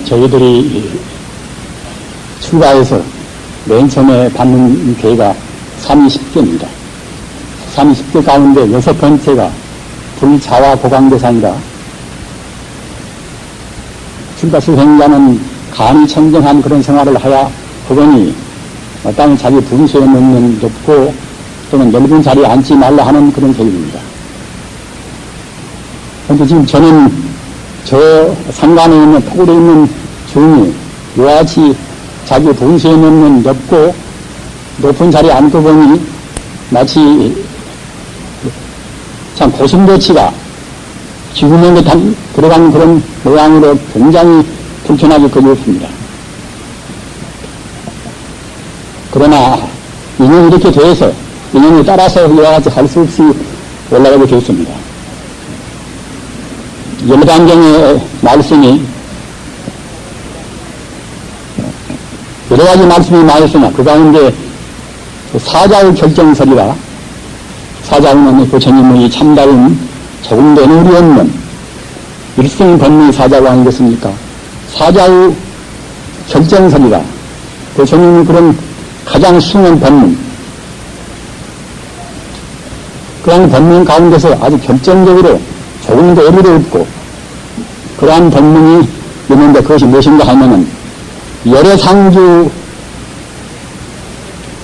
저희들이 출가해서 맨 처음에 받는 교회가 30개입니다. 30개 가운데 6번째가 불자와 고강대상이라 출가 수행자는 간이 청정한 그런 생활을 하여 그거니 마땅히 자기 분수에 넣는 높고 또는 넓은 자리에 앉지 말라 하는 그런 교육입니다. 그런데 지금 저는 저 산간에 있는 토굴에 있는 중이 이와 같이 자기 분수에 넣는 넓고 높은 자리에 앉고 보니 마치 참 고슴도치가 지구명에 들어간 그런 모양으로 굉장히 불편하게 그리웠습니다. 그러나 인연이 이렇게 돼서 인연에 따라서 이와 같이 할 수 없이 올라가게 되었습니다. 열반경의 말씀이 여러 가지 말씀이 많았으나 그 가운데 사자의 결정설이라 사자는 부처님의 참다운 조금도 의리 없는 일승번뇌 사자가 아니겠습니까? 사자의 결정설이라 부처님이 그런 가장 순한 법문 그런 법문 가운데서 아주 결정적으로 조금도 의리도 없고 그러한 법문이 있는데 그것이 무엇인가 하면은 열애상주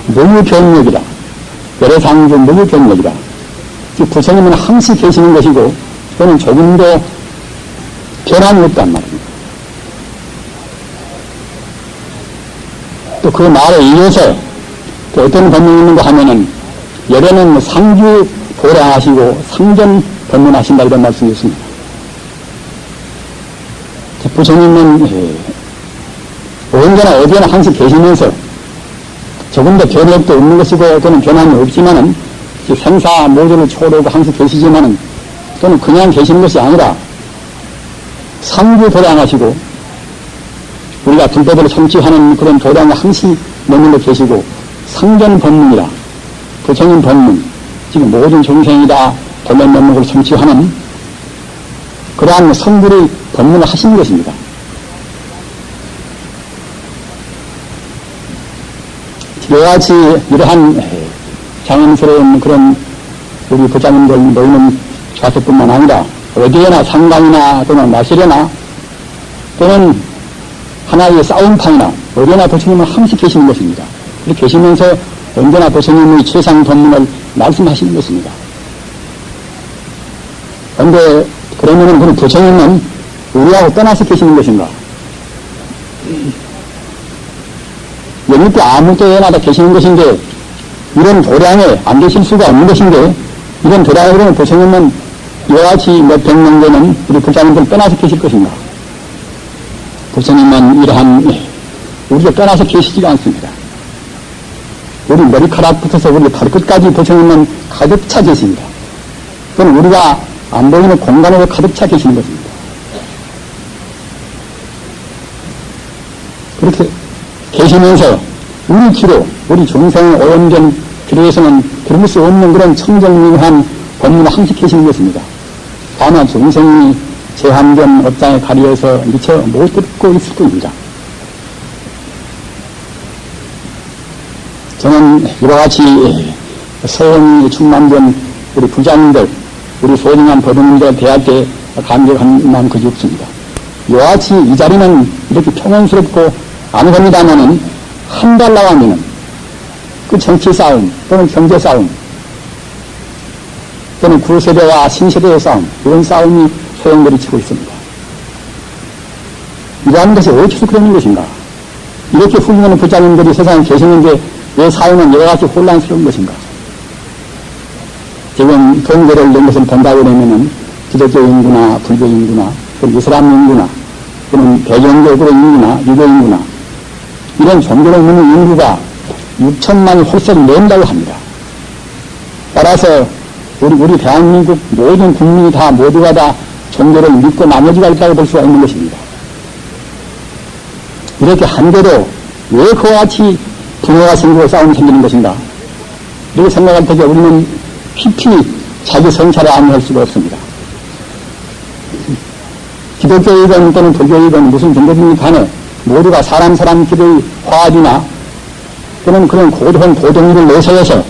무유경력이라 열애상주 무유경력이라 즉 부처님은 항시 계시는 것이고 그는 조금도 변함이 없단 말입니다. 또 그 말에 이어서 또 어떤 법문이 있는가 하면은 열애는 상주 보량하시고 상전 법문하신다 이런 말씀이 있습니다. 부처님은 언제나 어디에나 항상 계시면서 조금도 변력도 없는 것이고 또는 변함이 없지만은 생사 모두를 초월하고 항상 계시지만은 또는 그냥 계시는 것이 아니라 상주 도량하시고 우리가 불법을 성취하는 그런 도량에 항시 머물러 계시고 상전 법문이라 부처님 법문 지금 모든众生이 다 본래 면목을 성취하는 그러한 성불의 법문을 하신 것입니다. 이와 같이 이러한 장엄스러운 그런 우리 부자님들 모이는 좌석뿐만 아니라 어디에나 상강이나 또는 마실에나 또는 하나의 싸움판이나 어디에나 부처님은 항상 계시는 것입니다. 그렇게 계시면서 언제나 부처님의 최상 법문을 말씀하시는 것입니다. 그런데 그러면은 그 부처님은 우리하고 떠나서 계시는 것인가? 여기 때 아무 때나 다 계시는 것인데 이런 도량에 안 계실 수가 없는 것인데 이런 도량에 그러면 부처님은 이와 같이 몇 백년 되는 우리 부자님들 떠나서 계실 것인가? 부처님은 이러한 우리가 떠나서 계시지가 않습니다. 우리 머리카락부터서 우리 발끝까지 부처님은 가득 차 계십니다. 그건 우리가 안 보이는 공간으로 가득 차 계시는 것입니다. 그렇게 계시면서 우리 귀로 우리 중생의 오염된 귀로에서는 들을 수 없는 그런 청정무한 법문을 항상 계시는 것입니다. 다만 중생이 제한된 업장에 가려서 미처 못 듣고 있을 뿐입니다. 저는 이와 같이 서원이 충만된 우리 부자님들, 우리 소중한 법원님들 대학에 감격한 마음 그지 없습니다. 이와 같이 이 자리는 이렇게 평온스럽고 아무겁니다마는 한 달 나가면은 그 정치 싸움 또는 경제 싸움 또는 구세대와 신세대의 싸움 이런 싸움이 소용돌이 치고 있습니다. 이러한 것이 어째서 그러는 것인가? 이렇게 훌륭한 부자님들이 세상에 계시는데 왜 사회는 여러 가지 혼란스러운 것인가? 지금 통계를 낸 것을 본다고 하면은 기독교 인구나 불교 인구나 또는 이슬람 인구나 또는 배경적으로 인구나 유교 인구나 이런 종교를 믿는 인구가 6천만이 홀썩 넘는다고 합니다. 따라서 우리 대한민국 모든 국민이 다 모두가 다 종교를 믿고 나머지가 있다고 볼 수가 있는 것입니다. 이렇게 한데도 왜 그와 같이 분노가 생기고 싸움이 생기는 것인가? 이렇게 생각할 때에 우리는 깊이 자기 성찰을 안할 수가 없습니다. 기독교이건 또는 불교이건 무슨 종교이건 간에 모두가 사람끼리의 화합이나 또는 그런 고동을 내세워서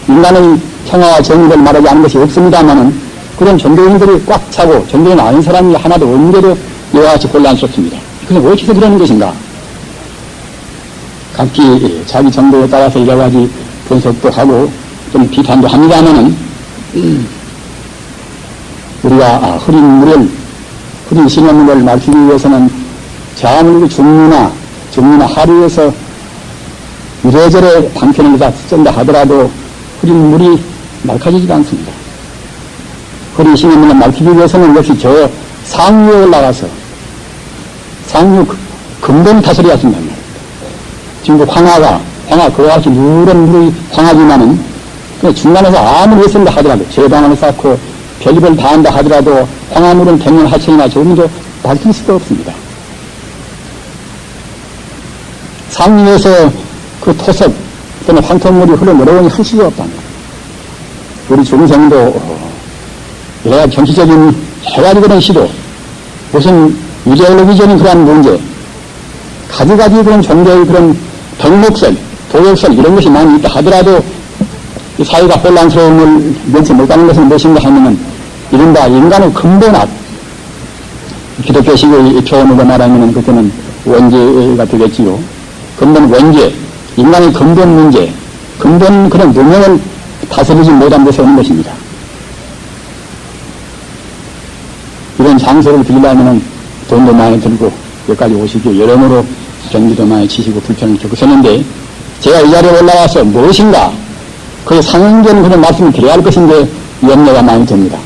인간의 평화와 정의를 말하지 않은 것이 없습니다만은 그런 종교인들이 꽉 차고 종교인 아닌 사람이 하나도 없는데도 이와 같이 혼란스럽습니다. 그래서 어디서 그러는 것인가? 각기 자기 정도에 따라서 여러 가지 분석도 하고 좀 비판도 합니다만은 우리가 흐린 신념을 밝히기 위해서는 아무리 중류나 하류에서 이래저래 방편을 다 쓴다 하더라도 흐린 물이 맑아지지가 않습니다. 흐린 신념을 밝히기 위해서는 역시 저 상류에 올라가서 상류 근본 타설이 왔습니다. 중국 황하 그와 같이 누런 물이 황하지만은 중간에서 아무리 했습니다 하더라도 제방을 쌓고 별입을 다 한다 하더라도 황하물은 백년 하천이나 조금도 밝힐 수가 없습니다. 상류에서 그 토석 또는 황토물이 흘러내려오니 할 수가 없답니다. 우리 중생도 여러 가지 정치적인 여러 가지 그런 시도 무슨 이데올로기적인 그런 문제 가지가지 그런 종교의 그런 덕목설, 도덕설 이런 것이 많이 있다 하더라도 이 사회가 혼란스러움을 면치 못하는 것은 무엇인가 하면은 이른바 인간의 근본학 기독교식의 표현으로 말하면은 그때는 원죄가 되겠지요. 근본 원죄, 인간의 근본 문제, 근본 그런 문명을 다스리지 못한 데서 오는 것입니다. 이런 장소를 빌려면은 돈도 많이 들고 여기까지 오시고 여러모로 경기도 많이 치시고 불편을 겪으셨는데 제가 이 자리에 올라와서 무엇인가 그의 상응되는 그런 말씀을 드려야 할 것인데 염려가 많이 듭니다.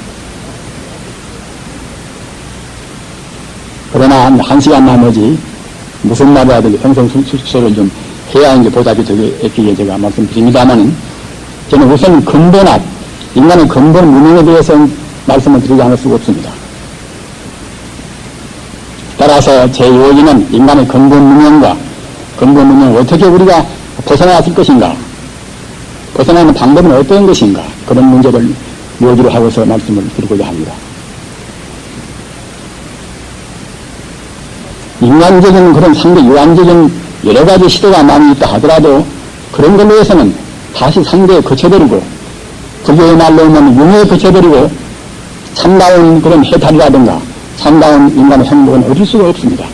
그러나 한 시간 나머지 무슨 말을 하든지 평생수소를 좀 해야 이제 보답이 되기에 제가 말씀드립니다만은 저는 우선 근본학, 인간의 근본 문명에 대해서 말씀을 드리지 않을 수가 없습니다. 따라서 제 요지는 인간의 근본 문명과 근본 문명을 어떻게 우리가 벗어나왔을 것인가, 벗어나는 방법은 어떤 것인가, 그런 문제를 요지로 하고서 말씀을 드리고자 합니다. 인간적인 그런 상대 유한적인 여러 가지 시도가 많이 있다 하더라도 그런 걸로 해서는 다시 상대에 거쳐버리고 불교의 말로 하면 융에 거쳐버리고 참다운 그런 해탈이라든가 참다운 인간의 행복은 얻을 수가 없습니다.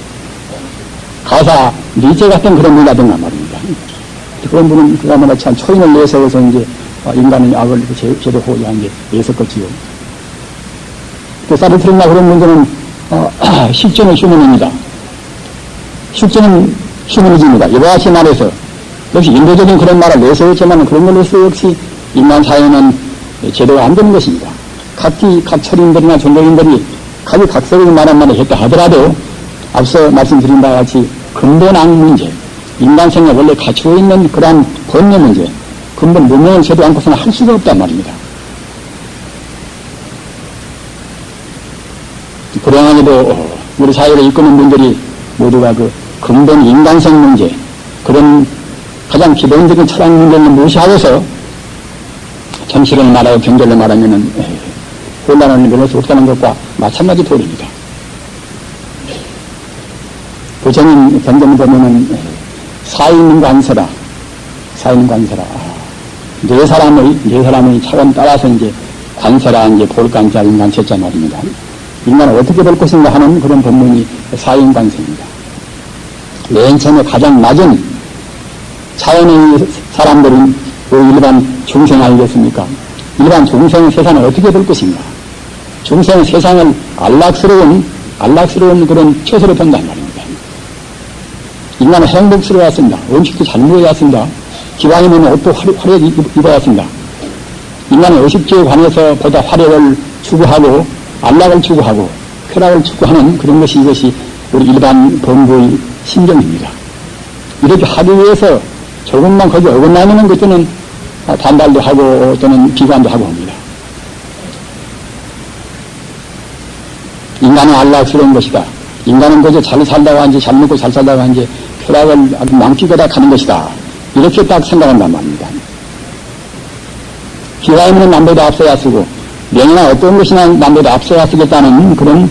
가사 니체 같은 그런 분이라든가 말입니다. 그런 분은 그야말로 참 초인을 내세워서 이제 인간의 악을 제도하고자 이제 애썼겠지요. 그 사르트르나 그런 문제는 실존의 휴머니입니다. 실존은 휴머니즘입니다. 이와 같이 말해서 역시 인도적인 그런 말을 내세웠지만 그런 걸로서 역시 인간 사회는 제도가 안 되는 것입니다. 각 철인들이나 종교인들이 각색의 말한 말을 했다 하더라도 앞서 말씀드린 바와 같이 근본악 문제, 인간 생활 원래 갖추고 있는 그러한 본래 문제, 근본 문명을 제도 않고서는 할 수가 없단 말입니다. 그러하게도 우리 사회를 이끄는 분들이 모두가 그 근본 인간성 문제, 그런 가장 기본적인 철학 문제를 무시하고서 정치를 말하고 경제를 말하면은 혼란을 면할 수 없다는 것과 마찬가지 도리입니다. 부처님 경전을 보면은 사인 관세라. 네 사람의 차원 따라서 이제 관세라 이제 볼관자 인간 세자 말입니다. 인간을 어떻게 볼 것인가 하는 그런 본문이 사인 관세입니다. 맨 처음에 가장 낮은 차원의 사람들은 일반 중생 아니겠습니까? 일반 중생의 세상을 어떻게 볼 것인가? 중생의 세상을 안락스러운 그런 처소로 본단 말입니다. 인간은 행복스러워야 습니다. 음식도 잘 먹어야 습니다. 기왕이면 옷도 화려하게 입어야 습니다. 인간의 의식주에 관해서 보다 화려를 추구하고 안락을 추구하고 쾌락을 추구하는 그런 것이 이것이 우리 일반 범부의 심정입니다. 이렇게 하기 위해서 조금만 거기 어긋나면 그때는 반발도 하고 또는 비관도 하고 합니다. 인간은 안락스러운 것이다. 인간은 그저 잘 살다가 이제 잘 먹고 잘 살다가 이제 쾌락을 아주 망치거다 가는 것이다. 이렇게 딱 생각한단 말입니다. 기왕이면 남보다 앞서야 쓰고 명예나 어떤 것이나 남보다 앞서가쓰겠다는 그런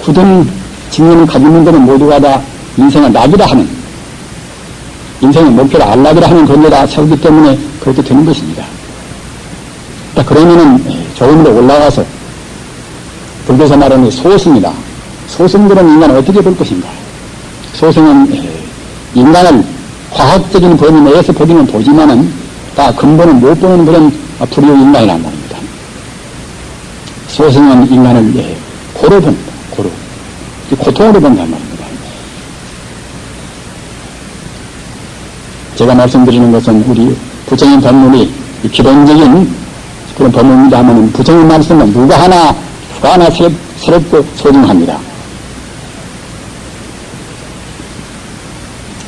굳은 직면을 가진 분들은 모두가 다 인생을 낙이라 하는, 인생의 목표를 안락이라 하는 그런 데다 세우기 때문에 그렇게 되는 것입니다. 그러면은 조금 더 올라가서 불교에서 말하는 소승이다. 소승들은 인간을 어떻게 볼 것인가? 소승은 인간을 과학적인 범위 내에서 보기는 보지만은 다 근본은 못 보는 그런 불교 인간이란 말입니다. 소승은 인간을 고로 본다. 고로. 고통으로 본단 말입니다. 제가 말씀드리는 것은 우리 부처님 법문이 기본적인 그런 법문입니다 하면은 부처님 말씀은 누가 하나 새롭고 소중합니다.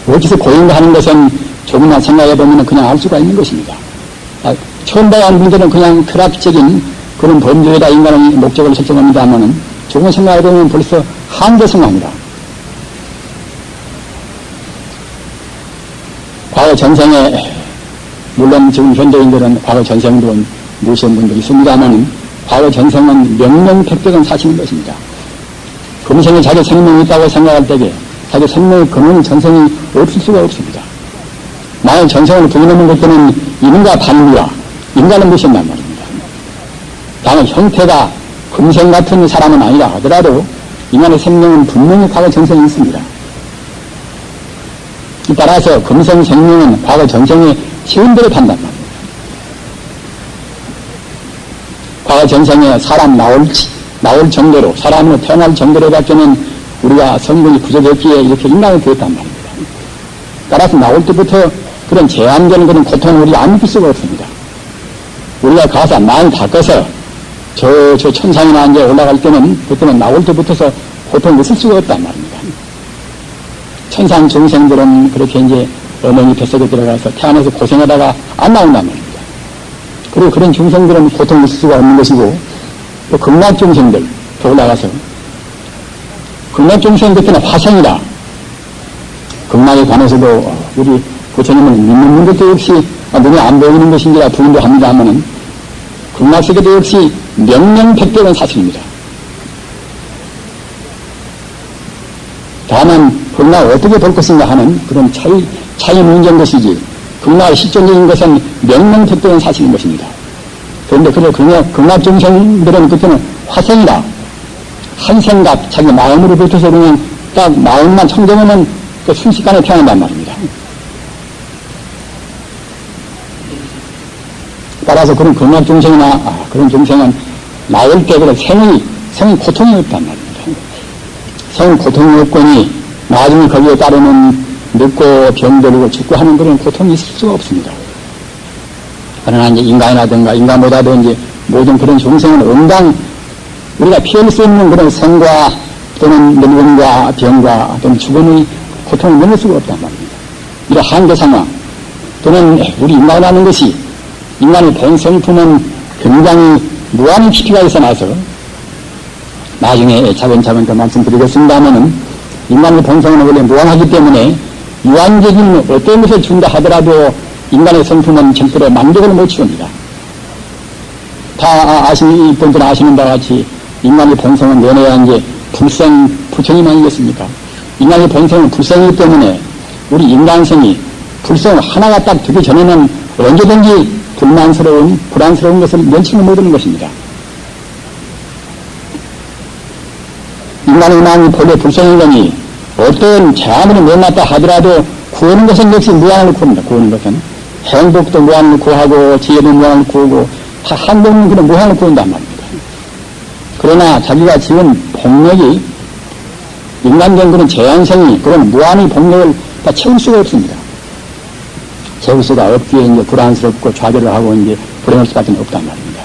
어디서 고인가 하는 것은 조금만 생각해보면 그냥 알 수가 있는 것입니다. 처음 봐야 하는 분들은 그냥 철학적인 그런 범죄에다 인간의 목적을 설정합니다 하면은 조금 생각해보면 벌써 한계 생각합니다. 과거 전생에, 물론 지금 현대인들은 과거 전생도 무시한 분도 있습니다만, 과거 전생은 명명백백은 사시는 것입니다. 금생에 자기 생명이 있다고 생각할 때에 자기 생명의 근원이 전생이 없을 수가 없습니다. 만약 전생을 부인하는 것들은 인과 반미와 인간을 무시한단 말입니다. 다만 형태가 금생 같은 사람은 아니라 하더라도 인간의 생명은 분명히 과거 전생이 있습니다. 따라서 금생 생명은 과거 전생에 쉬운 대로 판단 말입니다. 과거 전생에 사람 나올 정도로, 사람으로 태어날 정도로밖에는 우리가 성분이 부족했기에 이렇게 인간이 되었단 말입니다. 따라서 나올 때부터 그런 제한되는 그런 고통을 우리가 안 느낄 수가 없습니다. 우리가 가서 많이 닦아서 저 천상이나 이제 올라갈 때는, 그때는 나올 때부터서 고통이 있을 수가 없단 말입니다. 천상 중생들은 그렇게 이제 어머니 뱃속에 들어가서 태어나서 고생하다가 안 나온단 말입니다. 그리고 그런 중생들은 고통이 있을 수가 없는 것이고, 또 극락 중생들 더 올라가서 극락 중생 그때는 화생이다. 극락에 관해서도 우리 부처님은 믿는 것도 역시 눈에 안 보이는 것인지라 부인도 합니다 하면은 극락 세계도 역시 명명백백은 사실입니다. 다만 극락을 어떻게 볼 것인가 하는 그런 차이 문제인 것이지, 극락의 실존적인 것은 명명백백은 사실인 것입니다. 그런데 극락 중생들은 그때는 화생이다. 한 생각, 자기 마음으로 붙어서 그냥 딱 마음만 청정하면 그 순식간에 태어난단 말입니다. 따라서 그런 극락 중생이나 그런 중생은 나올 때 그런 생이 고통이 없단 말입니다. 생은 고통이 없거니 나중에 거기에 따르는 늙고 병들고 죽고 하는 그런 고통이 있을 수가 없습니다. 그러나 이제 인간이라든가 인간보다도 이제 모든 그런 중생은 응당 우리가 피할 수 없는 그런 생과 또는 늙음과 병과 또는 죽음의 고통을 넘을 수가 없단 말입니다. 이런 한계 상황 또는 우리 인간이라는 것이 인간의 본성품은 굉장히 무한히 깊이가 있어 나서 나중에 차근차근 더 말씀드리겠습니다만은 인간의 본성은 원래 무한하기 때문에 유한적인 어떤 것을 준다 하더라도 인간의 성품은 절대로 만족을 못 취합니다. 다 이분들 아시는 바와 같이 인간의 본성은 내내야 이제 불생 부처님 아니겠습니까? 인간의 본성은 불생이기 때문에 우리 인간성이 불생 하나가 딱 되기 전에는 언제든지 불안스러운 것을 면치는 못하는 것입니다. 인간의 마음이 본래 불생인 거니 어떤 제한으로 내놨다 하더라도 구하는 것은 역시 무한을 구합니다. 구하는 것은 행복도 무한을 구하고 지혜도 무한을 구하고 다 한동안 그런 무한을 구한단 말입니다. 그러나 자기가 지은 복력이 인간적인 그런 제한성이 그런 무한의 복력을 다 채울 수가 없습니다. 채울 수가 없기에 이제 불안스럽고 좌절을 하고 이제 불행할 수밖에 없단 말입니다.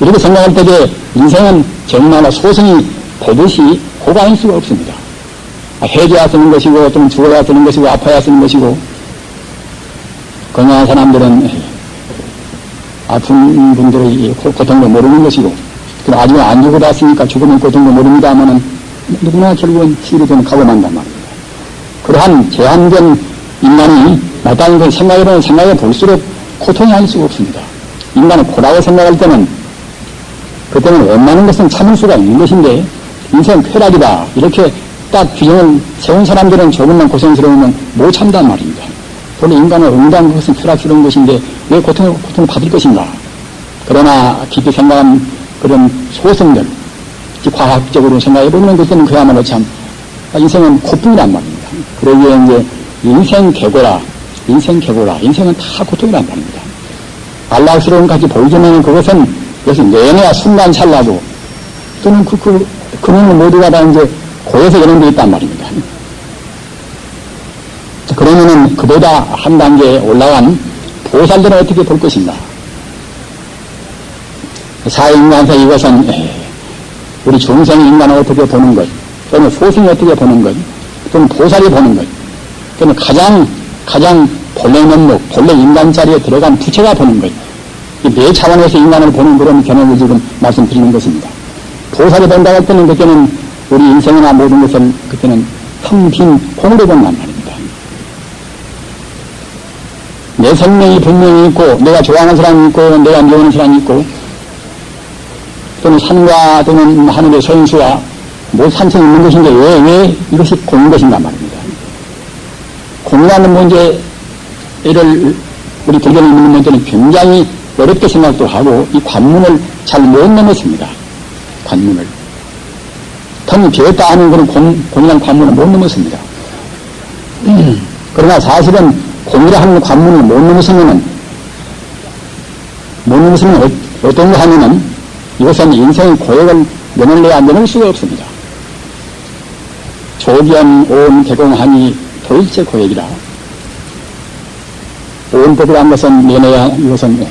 이렇게 생각할 때에 인생은 정말로 소승이 보듯이 고가할 수가 없습니다. 해져야 쓰는 것이고 또는 죽어야 쓰는 것이고 아파야 쓰는 것이고 건강한 사람들은 아픈 분들의 고통도 모르는 것이고 그럼 아직 안 죽어봤으니까 죽으면 고통도 모릅니다만은 누구나 결국은 시리즈는 가고 만단 말입니다. 그러한 제한된 인간이 마땅히 생각해 볼수록 고통이 아닐 수가 없습니다. 인간은 고라고 생각할 때는 그 때문에 원하는 것은 참을 수가 있는 것인데 인생 쾌락이다 이렇게 딱 규정을 세운 사람들은 조금만 고생스러우면 못 참단 말입니다. 원래 인간은 응당 그것은 쾌락스러운 것인데 왜 고통을 받을 것인가. 그러나 깊이 생각한 그런 소승들 과학적으로 생각해보면 그때는 그야말로 참 인생은 고통이란 말입니다. 그러기에 이제 인생은 다 고통이란 말입니다. 안락스러운 같이 보이지만 그것은 내내야 순간찰나도 또는 그놈은 모두가 다 이제 고에서 연행되어 있단 말입니다. 그러면은 그보다 한 단계 올라간 보살들은 어떻게 볼 것인가? 사인관사 이것은 우리 중생 인간을 어떻게 보는 것, 또는 소승이 어떻게 보는 것, 또는 보살이 보는 것, 또는 가장 본래 면목, 본래 인간 자리에 들어간 부처가 보는 것, 이 네 차원에서 인간을 보는 그런 견해를 지금 말씀드리는 것입니다. 보살이 본다고 할 때는 그때는 우리 인생이나 모든 것을 그때는 텅 빈 공으로 본단 말입니다. 내 생명이 분명히 있고, 내가 좋아하는 사람이 있고, 내가 미워하는 사람이 있고, 또는 산과 또는 하늘의 소인수와 산천이 있는 것인데 왜 이것이 공인 것인가 말입니다. 공이라는 문제를 우리 불교를 믿는 분들은 굉장히 어렵게 생각도 하고 이 관문을 잘 못 넘었습니다. 관문을. 텅 비었다 하는 그런 공이라는 관문을 못 넘었습니다. 그러나 사실은 공이라 하는 관문을 못 넘으시면 어떤 거 하면은 이것은 인생의 고역을 면을내야 면할 수가 없습니다. 조견 온 개공하니 도일체 고역이라. 온법이라는 것은 면해야 이것은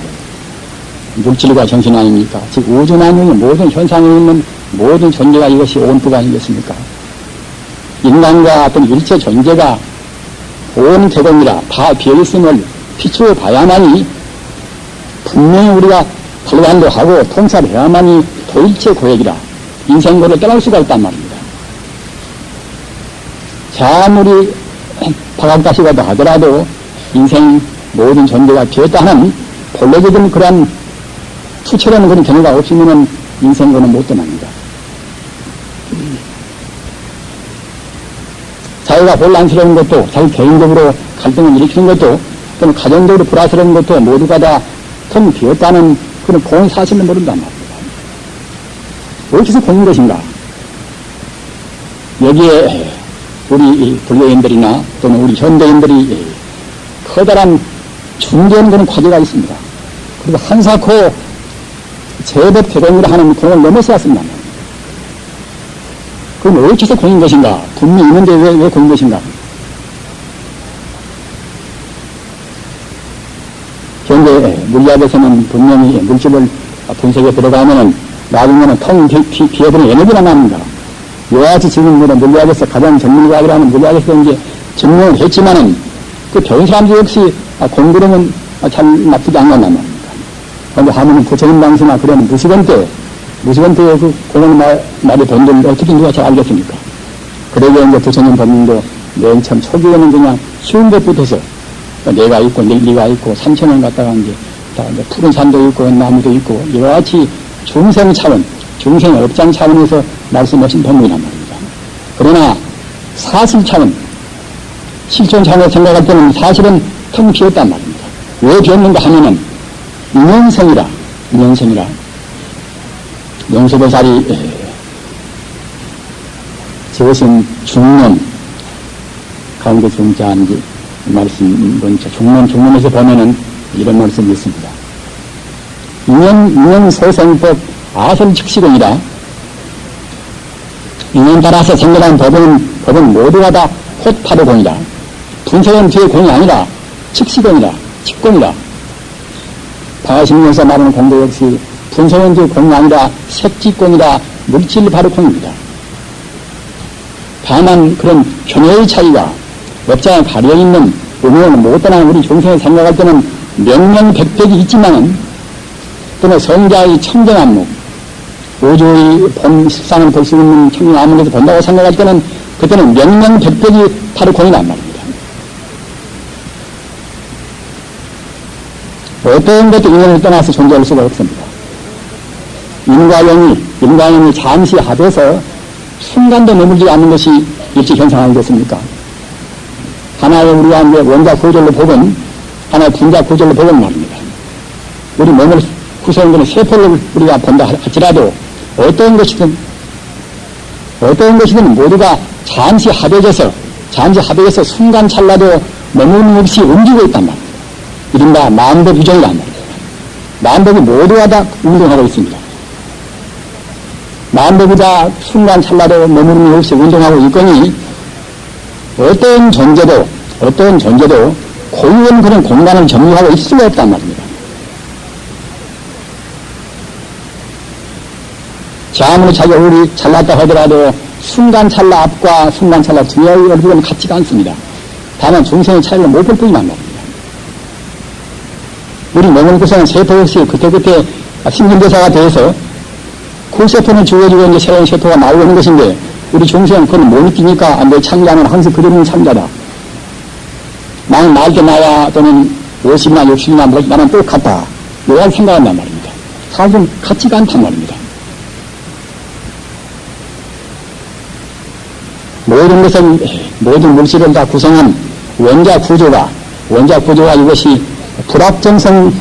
물질과 정신 아닙니까? 즉 우주만용의 모든 현상에 있는 모든 존재가 이것이 온법 아니겠습니까? 인간과 어떤 일체 존재가 온 개공이라 다 비어있음을 비추어 봐야만이 분명히 우리가 탈관도 하고 통찰을 해야만이 도일체 고역이라 인생고를 떠날 수가 있단 말입니다. 아무리 박학다시가도 하더라도 인생 모든 존재가 비었다 하는 본래적인 그러한 투철하는 그런 견해가 없으면 인생고는 못 떠납니다. 자기가 혼란스러운 것도 자기 개인적으로 갈등을 일으키는 것도 또는 가정적으로 불화스러운 것도 모두가 다 텅 비었다는 그런 공의 사실을 모른단 말입니다. 어디서 공인 것인가? 여기에 우리 불교인들이나 또는 우리 현대인들이 커다란 중대한 그런 과제가 있습니다. 그리고 한사코 제법 개공이라 하는 공을 넘어서왔습니다. 그럼 어디서 공인 것인가? 분명히 있는데 왜 공인 것인가? 현재 물리학에서는 분명히 물질을 분석에 들어가면은 나중에는 텅 비어버린 에너지가 납니다. 이와 같이 지금 물리학에서 가장 전문가라는 물리학에서 이제 증명을 했지만은 그 배운 사람들 역시 공부는 잘 나쁘지 않는 말입니다. 그런데 하면은 부처님 당시나 그런 무시건 때에 그 공을 말이 본들 어떻게 누가 잘 알겠습니까? 그러게 이제 부처님 본능도 맨 처음 초기에는 그냥 쉬운 것부터서 내가 있고 네가 있고 3,000원 갔다가 이제 푸른 산도 있고 나무도 있고 이와 같이 중생 차원, 중생 업장 차원에서 말씀하신 본문이란 말입니다. 그러나 사실 차원, 실존 차원에서 생각할 때는 사실은 텅 비었단 말입니다. 왜 비었는가 하면은 인연성이라 용서보살이 지으신 중론 가운데 중자한지 말씀 먼저 중론에서 보면은 이런 말씀이 있습니다. 인연소생법 아설즉시공이라. 인연 따라서 생겨난 법은 모두가 다 콧파도공이라. 분석은 뒤에 공이 아니라 즉시공이라, 직공이라. 방아심리에서 말하는 공도 역시 분석은 뒤에 공이 아니라 색지공이라 물질 바로공입니다. 다만 그런 견해의 차이가 업장에 가려있는 의미를 못 떠나는 우리 중생을 생각할 때는 명명백백이 있지만은 또는 성자의 청정안목, 우주의 본 실상을 볼 수 있는 청정안목에서 본다고 생각할 때는 그때는 명명백백이 바로 공이란 말입니다. 어떤 것도 인연을 떠나서 존재할 수가 없습니다. 인과 영이 잠시 합해서 순간도 머물지 않는 것이 일체현상 아니겠습니까? 하나의 우리가 이제 원자 구조로 보건, 하나의 분자 구조로 보건 말입니다. 우리 몸을 구성되는 세포를 우리가 본다 할지라도 어떤 것이든 모두가 잠시 합해져서 순간 찰나도 머무름 없이 움직이고 있단 말입니다. 이른바 만법 유정이란 말입니다. 만법이 모두가 다 운동하고 있습니다. 만법이 다 순간 찰나도 머무름이 없이 운동하고 있거니 어떤 존재도 고유한 그런 공간을 점유하고 있을 수가 없단 말입니다. 아무리 자기가 우리 잘났다 하더라도 순간 찰나 앞과 순간 찰나 뒤의 얼굴은 같지가 않습니다. 다만 중생의 차이를 못 볼 뿐이란 말입니다. 우리 몸을 구성한 세포 역시 그때그때 신진대사가 돼서 그 세포는 죽어지고 이제 새로운 세포가 나오고 있는 것인데 우리 중생은 그걸 못 느끼니까 내 창자는 항상 그대로는 창자다. 나는 나을 때 나야 또는 50이나 60이나 나는 똑같다. 이런 생각한단 말입니다. 사실은 같지가 않단 말입니다. 모든 물질을 다 구성한 원자 구조가 이것이 불확정성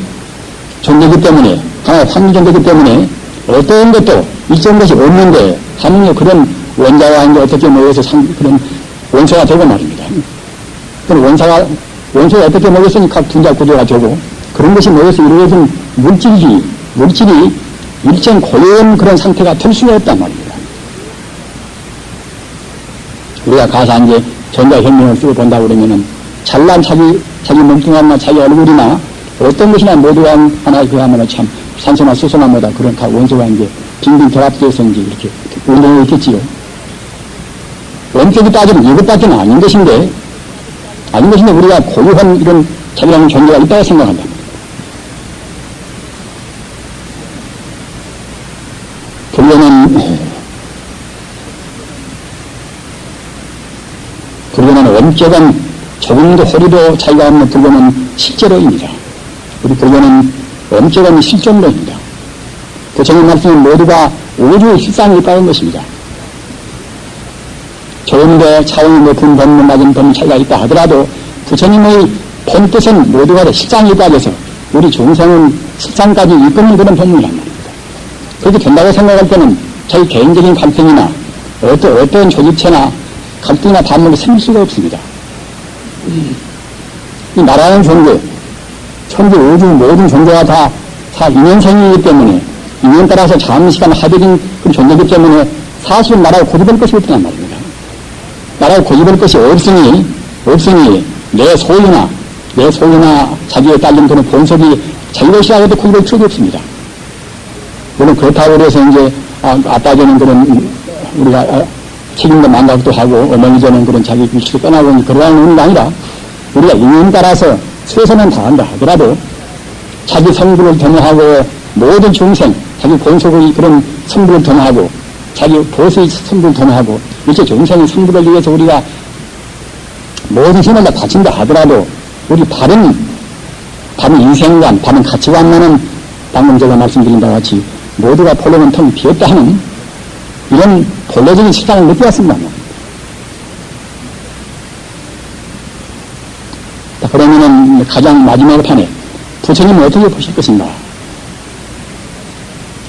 존재이기 때문에, 하나의 확률 존재이기 때문에, 어떤 것도 일정 것이 없는데, 하느니 그런 원자와 이제 어떻게 모여서 그런 원소가 되고 말입니다. 그런 원소가 어떻게 모였으니 각 분자 구조가 되고, 그런 것이 모여서 이루어진 물질이 일정 고유한 그런 상태가 될 수가 없단 말입니다. 우리가 가서 이제 전자현명을 쓰고 본다고 그러면은 잘난 자기 몸뚱아리나 자기 얼굴이나 어떤 것이나 모두가 하나 그야말로 참 산소나 수소나 뭐다 그런 각 원소가 이제 빙빙 결합돼서 이제 이렇게 운동하고 있겠지요. 원격이 따지면 이것밖에 아닌 것인데 우리가 고유한 이런 자기라는 존재가 있다고 생각한다. 불교는 원격은 조금도 허리도 차이가 없는 불교는 실제로입니다. 우리 불교는 원격은 실존로입니다. 부처님 말씀은 모두가 우주의 실상에 있다는 것입니다. 조금도 차원이 높은 법문 낮은 법문 차이가 있다 하더라도 부처님의 본 뜻은 모두가 다 실상에 있다고 해서 우리 중생은 실상까지 이끄는 그런 법문이란 말입니다. 그렇게 된다고 생각할 때는 자기 개인적인 갈등이나 어떤 조직체나 갈등이나 반목이 생길 수가 없습니다. 이 나라는 존재, 천지 우주 모든 존재가 다 인연생이기 때문에 인연 따라서 장시간 합해진 그 존재이기 때문에 사실은 나라가 고집할 것이 없단 말입니다. 나라가 고집할 것이 없으니 내 소유나 자기에 딸린 그런 본속이 자기 것이라 해도 고집할 필요가 없습니다. 물론 그렇다고 해서 이제 아빠에게는 그런 우리가 책임도 망각도 하고 어머니 전은 그런 자기 위치도 떠나고 그러는 의미가 아니라 우리가 인연 따라서 최선은 다한다 하더라도 자기 성부를 겸하고 모든 중생 자기 본속의 그런 성부를 겸하고 자기 보수의 성부를 겸하고 일체 중생의 성부를 위해서 우리가 모든 힘을 다 바친다 하더라도 우리 바른 인생관, 바른 가치관만은 방금 제가 말씀드린 바와 같이 모두가 본래는 텅 비었다 하는 이런 본래적인 실상을 느끼었습니다. 그러면은 가장 마지막 판에 부처님은 어떻게 보실 것인가?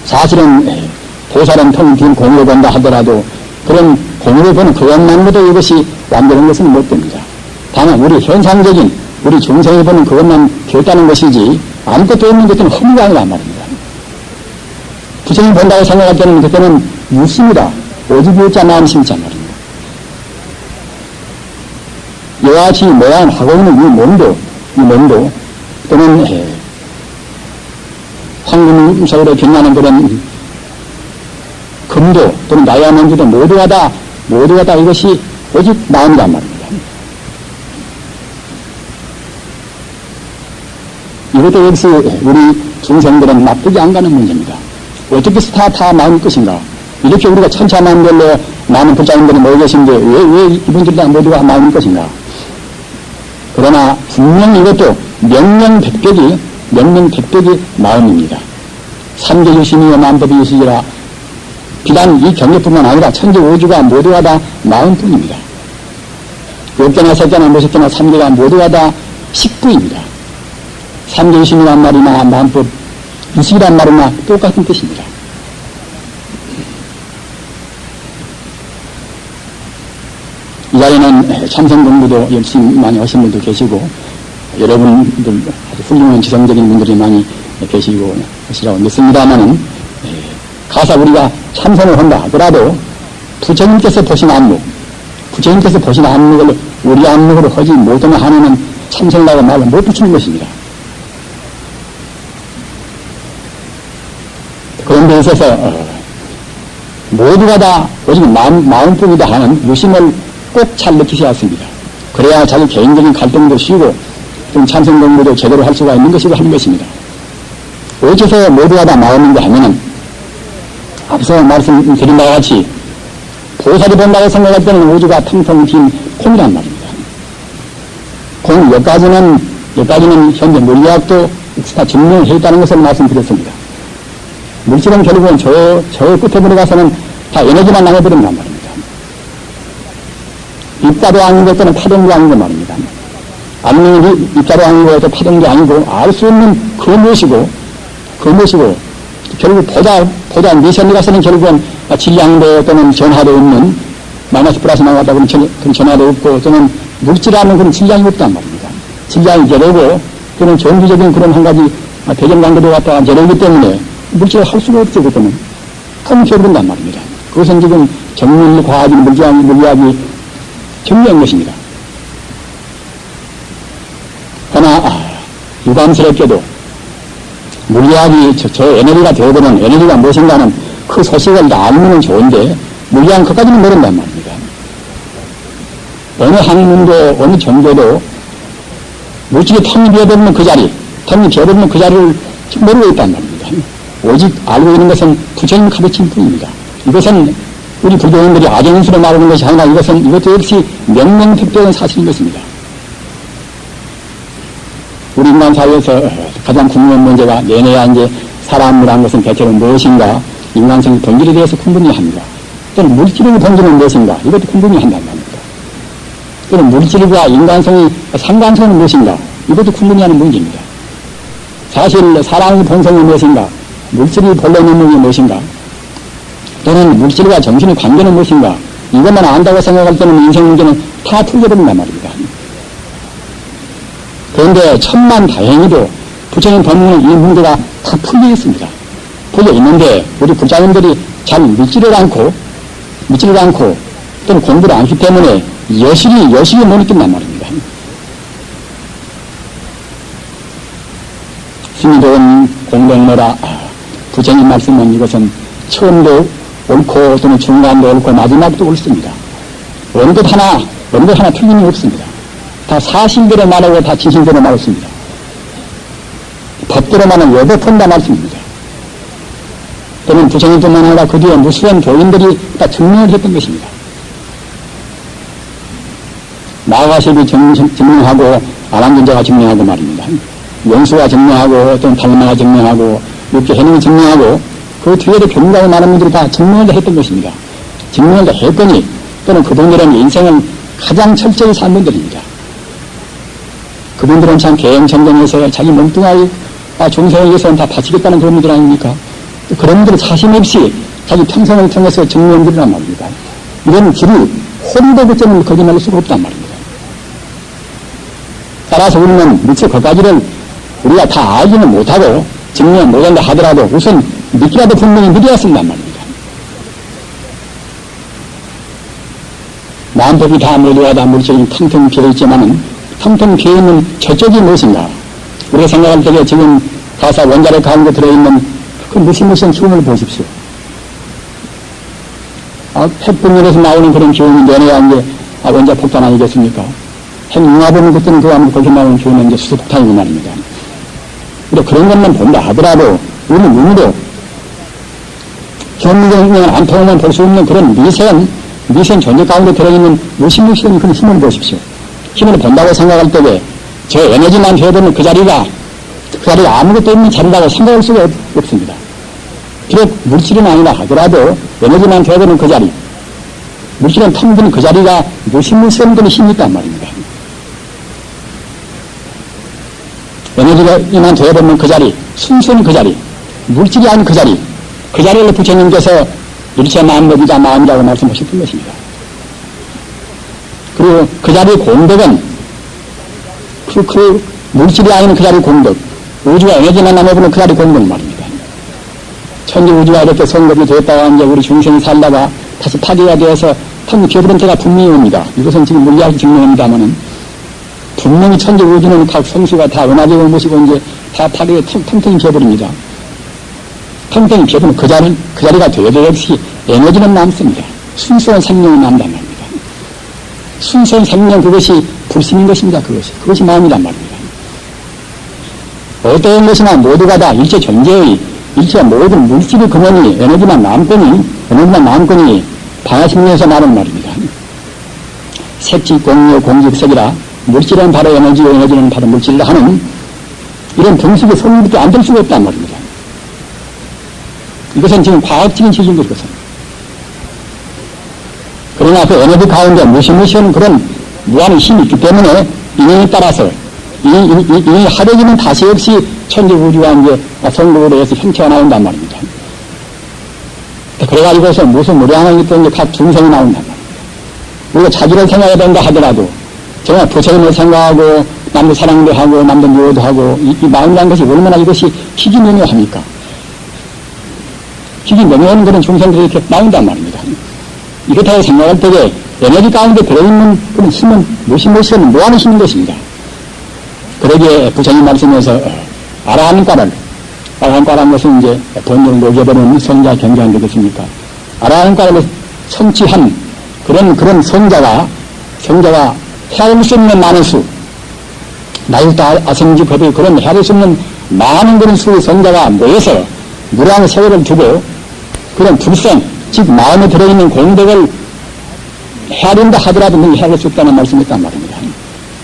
사실은 보살은 텅 빈 공을 본다 하더라도 그런 공을 보는 그것만으로도 이것이 완전한 것은 못 됩니다. 다만 우리 현상적인 우리 중생이 보는 그것만 결단한 것이지 아무것도 없는 것은 허무가 아니란 말입니다. 부처님 본다고 생각할 때는 그때는 유심이다. 오직 유자 마음심자 말입니다. 이와 같이 모양을 하고 있는 이 몸도 또는 황금석으로 빛나는 그런 금도 또는 다이아몬드도 모두가 다 이것이 오직 마음이란 말입니다. 이것도 역시 우리 중생들은 나쁘게 안 가는 문제입니다. 어떻게 다 마음일 것인가? 이렇게 우리가 천차만별로 많은 불자님들이 모여 계신데 왜 이분들 다 모두가 마음일 것인가? 그러나 분명히 이것도 명명백백이 마음입니다. 삼계유심이여 만법이 유식이라. 비단 이 경계뿐만 아니라 천지 우주가 모두가 다 마음뿐입니다. 육개나 색개나 무색개나 삼계가 모두가 다 식구입니다. 삼계유심이란 말이나 마음법 유식이란 말이나 똑같은 뜻입니다. 이 자리는 참선 공부도 열심히 많이 하신 분도 계시고 여러분들 아주 훌륭한 지성적인 분들이 많이 계시고 하시라고 믿습니다만은 가사 우리가 참선을 한다 하더라도 부처님께서 보신 안목, 부처님께서 보신 안목을 우리 안목으로 하지 못하는 한에는 참선이라고 말을 못 붙이는 것입니다. 그런 데 있어서 모두가 다 오직 마음뿐이다 하는 유심을 꼭 잘 느끼셔야 했습니다. 그래야 자기 개인적인 갈등도 쉬고 좀 참선 공부도 제대로 할 수가 있는 것이고 하는 것입니다. 어째서 모두가 다 마음인가 하면은 앞서 말씀드린 바와 같이 보살이 본다고 생각할 때는 우주가 텅텅 빈 콩이란 말입니다. 콩 여기까지는 현재 물리학도 다 증명해 있다는 것을 말씀드렸습니다. 물질은 결국은 저 끝에 들어가서는 다 에너지만 남아버린단 말입니다. 입자도 아니고 또는 파동도 아니고 말입니다. 안면이 입자도 아니고 또 파동도 아니고 알 수 없는 그 무엇이고 결국 보다 미세한 데 가서는 결국은 질량도 또는 전하도 없는 마이너스 플러스 나가다 보면 그런 전하도 없고 또는 물질하는 그런 질량이 없단 말입니다. 질량이 제로고 또는 정기적인 그런 한 가지 대전관계도 갖다가 제로이기 때문에 물질을 할 수가 없죠. 그때는 통쾌해버린단 말입니다. 그것은 지금 정밀 과학이 물리학이 정리한 것입니다. 그러나 유감스럽게도 물리학이 저 에너지가 되어버리는 에너지가 무엇인가 하는 그 소식을 다 알면 좋은데 물리학은 그까지는 모른단 말입니다. 어느 학문도 어느 정도도 물질이 텅이 비어버리는 그 자리, 텅이 비어버리는 그 자리를 모르고 있단 말입니다. 오직 알고 있는 것은 부처님 가르침 뿐입니다. 이것은 우리 불교인들이 아정인수로 말하는 것이 아니라 이것도 역시 명명백백한 사실인 것입니다. 우리 인간 사회에서 가장 궁금한 문제가 내내야 이제 사람이라는 것은 대체로 무엇인가, 인간성의 본질에 대해서 궁금해합니다. 또는 물질의 본질은 무엇인가, 이것도 궁금해한단 말입니다. 또는 물질과 인간성의 상관성은 무엇인가, 이것도 궁금해하는 문제입니다. 사실 사람의 본성이 무엇인가, 물질이 본래 있는 게 무엇인가, 또는 물질과 정신의 관계는 무엇인가, 이것만 안다고 생각할 때는 인생 문제는 다 풀려버린단 말입니다. 그런데 천만다행히도 부처님 법문은 이 문제가 다 풀려 있습니다. 풀려 있는데 우리 불자님들이 잘 믿지를 않고 또는 공부를 안 하기 때문에 여실히 못 느낀단 말입니다. 스미도는 공동노라. 부처님 말씀은 이것은 처음도 옳고 또는 중간도 옳고 마지막도 옳습니다. 어느 것 하나 틀림이 없습니다. 다 사실대로 말하고 다 진실대로 말했습니다. 법대로 말하면 여법한다 말씀입니다. 또는 부처님뿐만 아니라 그 뒤에 무수한 교인들이 다 증명을 했던 것입니다. 마가실이 증명하고 아랑근자가 증명하고 말입니다. 영수가 증명하고 또는 달마가 증명하고 육계해능이 증명하고 그 뒤에도 경가고 많은 분들이 다 증명을 했던 것입니다. 증명을 했더니 또는 그분들은 인생을 가장 철저히 산 분들입니다. 그분들은 참 개영천정에서 자기 몸뚱아리 중생을 위해서는 다 바치겠다는 그런 분들 아닙니까? 그런 분들은 사심 없이 자기 평생을 통해서 증명들이란 말입니다. 이런 길이 혼도 그점을 거짓말할 수가 없단 말입니다. 따라서 우리는 미처 그까지를 우리가 다 알지는 못하고 증명 못한다 하더라도 우선 믿기라도 분명히 믿어야 쓴단 말입니다. 마음법이 다 모두가 다 물질이 텅텅 비어있지만은 텅텅 비어있는 저쪽이 무엇인가? 우리가 생각할 때에 지금 가사 원자력 가운데 들어있는 그 무시무시한 기운을 보십시오. 핵분열에서 나오는 그런 기운이 내내야 이제 원자 폭탄 아니겠습니까? 핵융합은 그때는 그 아무튼 거기서 나오는 기운은 이제 수소폭탄이고 말입니다. 그런데 그런 것만 본다 하더라도 우리 눈으로 경력을 안 통하면 볼 수 없는 그런 미세한 존재 가운데 들어있는 무시무시한 그런 힘을 보십시오. 힘을 본다고 생각할 때에 저 에너지만 해보면 그 자리가 아무것도 없는 자리라고 생각할 수가 없습니다. 비록 물질은 아니라 하더라도 에너지만 되어버리는 그 자리, 물질은 텅 빈 그 자리가 무시무시한 힘이 있단 말입니다. 에너지가 이만 되어버리는 그 자리, 순수한 그 자리, 물질이 아닌 그 자리를 부처님께서 일체 만법이자 마음이라고 말씀하셨던 것입니다. 그리고 그 자리의 공덕은 그 물질이 아닌 그 자리의 공덕, 우주가 에너지만 남아버리는 그 자리의 공덕 말입니다. 천지 우주가 이렇게 성급이 되었다가 이제 우리 중생이 살다가 다시 파괴가 되어서 텅 비어버린 때가 분명히 옵니다. 이것은 지금 물리학이 증명합니다만은 분명히 천지 우주는 각 성수가 다 은하계를 모시고 이제 다 파괴에 텅텅히 비어버립니다. 텅텅히 비어버리는 그 자리가 되어도 역시 에너지는 남습니다. 순수한 생명은 남단 말입니다. 순수한 생명 그것이 불심인 것입니다. 그것이 마음이란 말입니다. 어떠한 것이나 모두가 다 일체 존재의 일체 모든 물질의 근원이 에너지만 남건이 방아심리에서 말하는 말입니다. 색지 공유 공직색이라 물질은 바로 에너지고 에너지는 바로 물질이라 하는 이런 정식의 성립이 안 될 수가 없단 말입니다. 이것은 지금 과학적인 지식인 것이거든. 그러나 그 에너지 가운데 무시무시한 그런 무한의 힘이 있기 때문에 인연에 따라서 이 하려지는 다시 없이 천지 우주가 이제 성급으로 해서 형체가 나온단 말입니다. 그래가지고서 무슨 무량한 것 때문에 각 중생이 나온단 말입니다. 우리가 자기를 생각해야 된다 하더라도 정말 부처님을 생각하고 남들 사랑도 하고 남들 미워도 하고 이 마음이라는 것이 얼마나 이것이 기기명료합니까? 기기명료한 그런 중생들이 이렇게 나온단 말입니다. 이렇다고 생각할 때에 에너지 가운데 들어있는 그런 힘은 무시무시한 무한의 힘인 것입니다. 그러기에 부처님 말씀에서 아라한과라는 것은 이제 본능을 녹여버리는 성자 경계한 되겠습니까? 아라한과를 성취한 그런 성자가 헤아릴 수 없는 많은 수, 나이도 아성지 법의 그런 헤아릴 수 없는 많은 그런 수의 성자가 모여서 무량의 세월을 두고 그런 불생, 즉 마음에 들어있는 공덕을 헤아린다 하더라도 능히 헤아릴 수 없다는 말씀이었단 말입니다.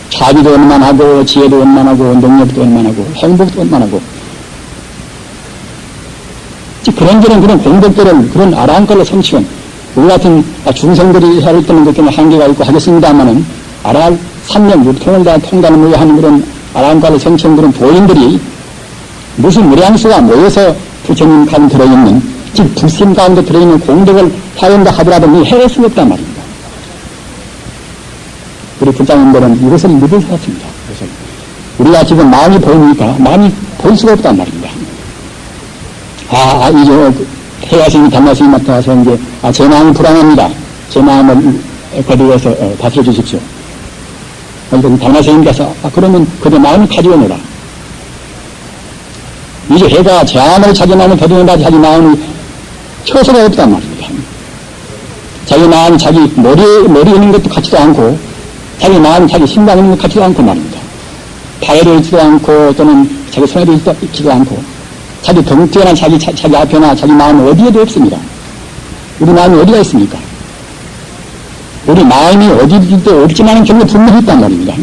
자비도 원만하고 지혜도 원만하고 능력도 원만하고 행복도 원만하고 즉 그런 공덕들을 그런 아라한과를 성취한 우리 같은 중생들이 헤아릴 때는 그렇게 한계가 있고 하겠습니다만은 아라한 3년 6통을 다 통달을 위해 하는 그런 아라한과를 성취한 그런 도인들이 무슨 무량수가 모여서 부처님 가운데 들어있는 즉 불심 가운데 들어있는 공덕을 화한다 하더라도 해낼 수 없단 말입니다. 우리 불장님들은 이것을 믿을 수 없습니다. 우리가 지금 마음이 보이니까 마음이 보일 수가 없단 말입니다. 이제 해야스님이 담마스님 나타나서 이제 제 마음이 불안합니다. 제 마음을 거두어서 다스려 주십시오. 담마스님께서 그러면 그대 마음을 가지고 놀아. 이제 해가 제 마음을 자기 마음을 거두는다 자기 마음이 처소가 없단 말입니다. 자기 마음이 자기 머리에 있는 것도 같지도 않고 자기 마음이 자기 심장에 있는 것 같지도 않고 말입니다. 발에도 있지도 않고 또는 자기 손에도 있지도 않고 자기 덩치나 자기 앞에나 자기 마음은 어디에도 없습니다. 우리 마음이 어디가 있습니까? 우리 마음이 어디도 없지만은 결국 분명히 있단 말입니다.